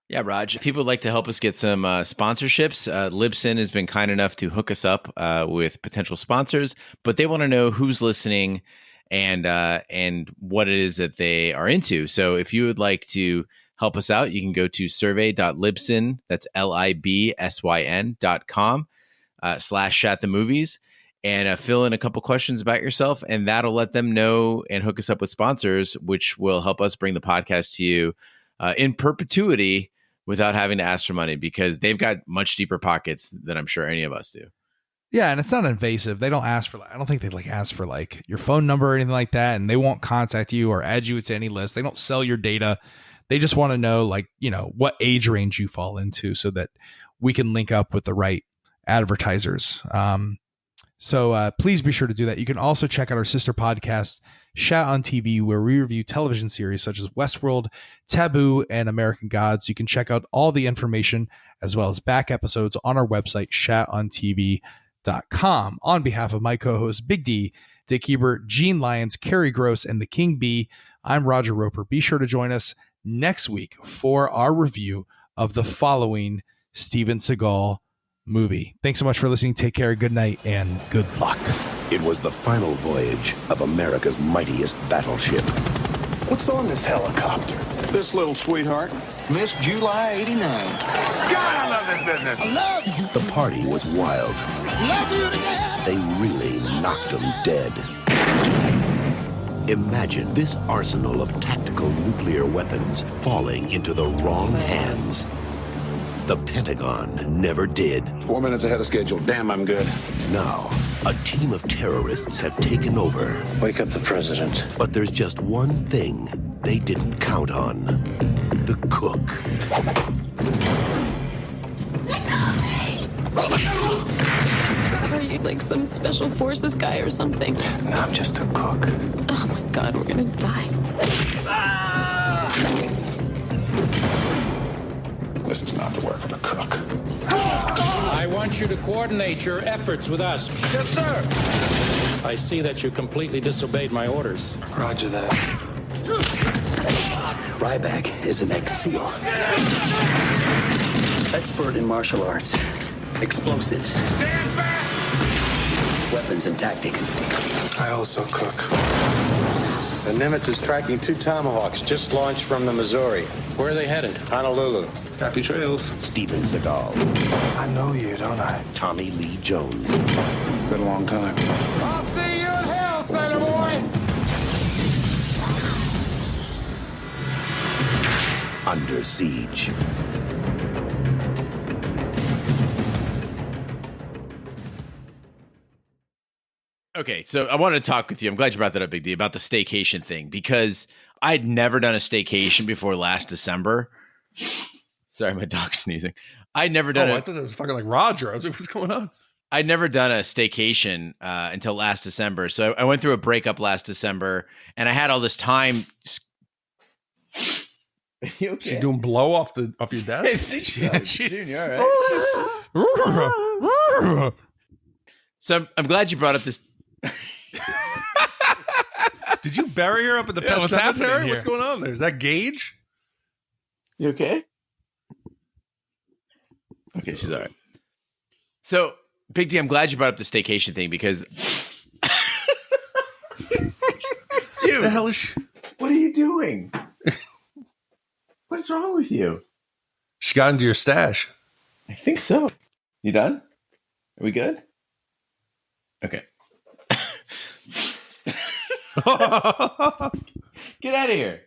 Yeah, Raj. If people would like to help us get some sponsorships, Libsyn has been kind enough to hook us up with potential sponsors, but they want to know who's listening and what it is that they are into. So if you would like to help us out, you can go to survey.libsyn, that's libsyn.com /Shat the Movies, and fill in a couple questions about yourself, and that'll let them know and hook us up with sponsors, which will help us bring the podcast to you in perpetuity without having to ask for money, because they've got much deeper pockets than I'm sure any of us do. Yeah, and it's not invasive. They don't ask for, I don't think they ask for your phone number or anything like that, and they won't contact you or add you to any list. They don't sell your data. They just want to know what age range you fall into so that we can link up with the right advertisers. So please be sure to do that. You can also check out our sister podcast, Shat on TV, where we review television series such as Westworld, Taboo, and American Gods. You can check out all the information as well as back episodes on our website, shatontv.com. On behalf of my co-hosts, Big D, Dick Ebert, Gene Lyons, Carrie Gross, and the King Bee, I'm Roger Roper. Be sure to join us next week for our review of the following Steven Seagal movie. Thanks so much for listening. Take care, good night, and good luck. It was the final voyage of America's mightiest battleship. What's on this helicopter? This little sweetheart, Miss July 89. God, I love this business. I love you. The party was wild. Love you to death. They really knocked them dead. Imagine this arsenal of tactical nuclear weapons falling into the wrong hands. The Pentagon never did. 4 minutes ahead of schedule. Damn, I'm good. Now, a team of terrorists have taken over. Wake up the president. But there's just one thing they didn't count on. The cook. Are you like some special forces guy or something? No, I'm just a cook. Oh my God, we're gonna die. This is not the work of a cook. I want you to coordinate your efforts with us. Yes, sir. I see that you completely disobeyed my orders. Roger that. Ryback is an ex-SEAL. Expert in martial arts, explosives, Stand back! weapons and tactics. I also cook. The Nimitz is tracking 2 Tomahawks just launched from the Missouri. Where are they headed? Honolulu. Happy trails. Steven Seagal. I know you, don't I? Tommy Lee Jones. Been a long time. I'll see you in hell, sailor boy! Under Siege. Okay, so I wanted to talk with you. I'm glad you brought that up, Big D, about the staycation thing, because I'd never done a staycation before last December. Sorry, my dog's sneezing. I'd never done I thought it was fucking like Roger. I was like, what's going on? I'd never done a staycation until last December. So I went through a breakup last December, and I had all this time. Are you okay? She doing blow off your desk? I think so. Junior, all right? So I'm glad you brought up this. Did you bury her up in the pet what's happening cemetery? here? What's going on there? Is that Gage? You okay? Okay, she's all right. So, Big D, I'm glad you brought up the staycation thing because, dude, The hell is she? what are you doing? What's wrong with you? She got into your stash. I think so. You done? Are we good? Okay. Get out of here.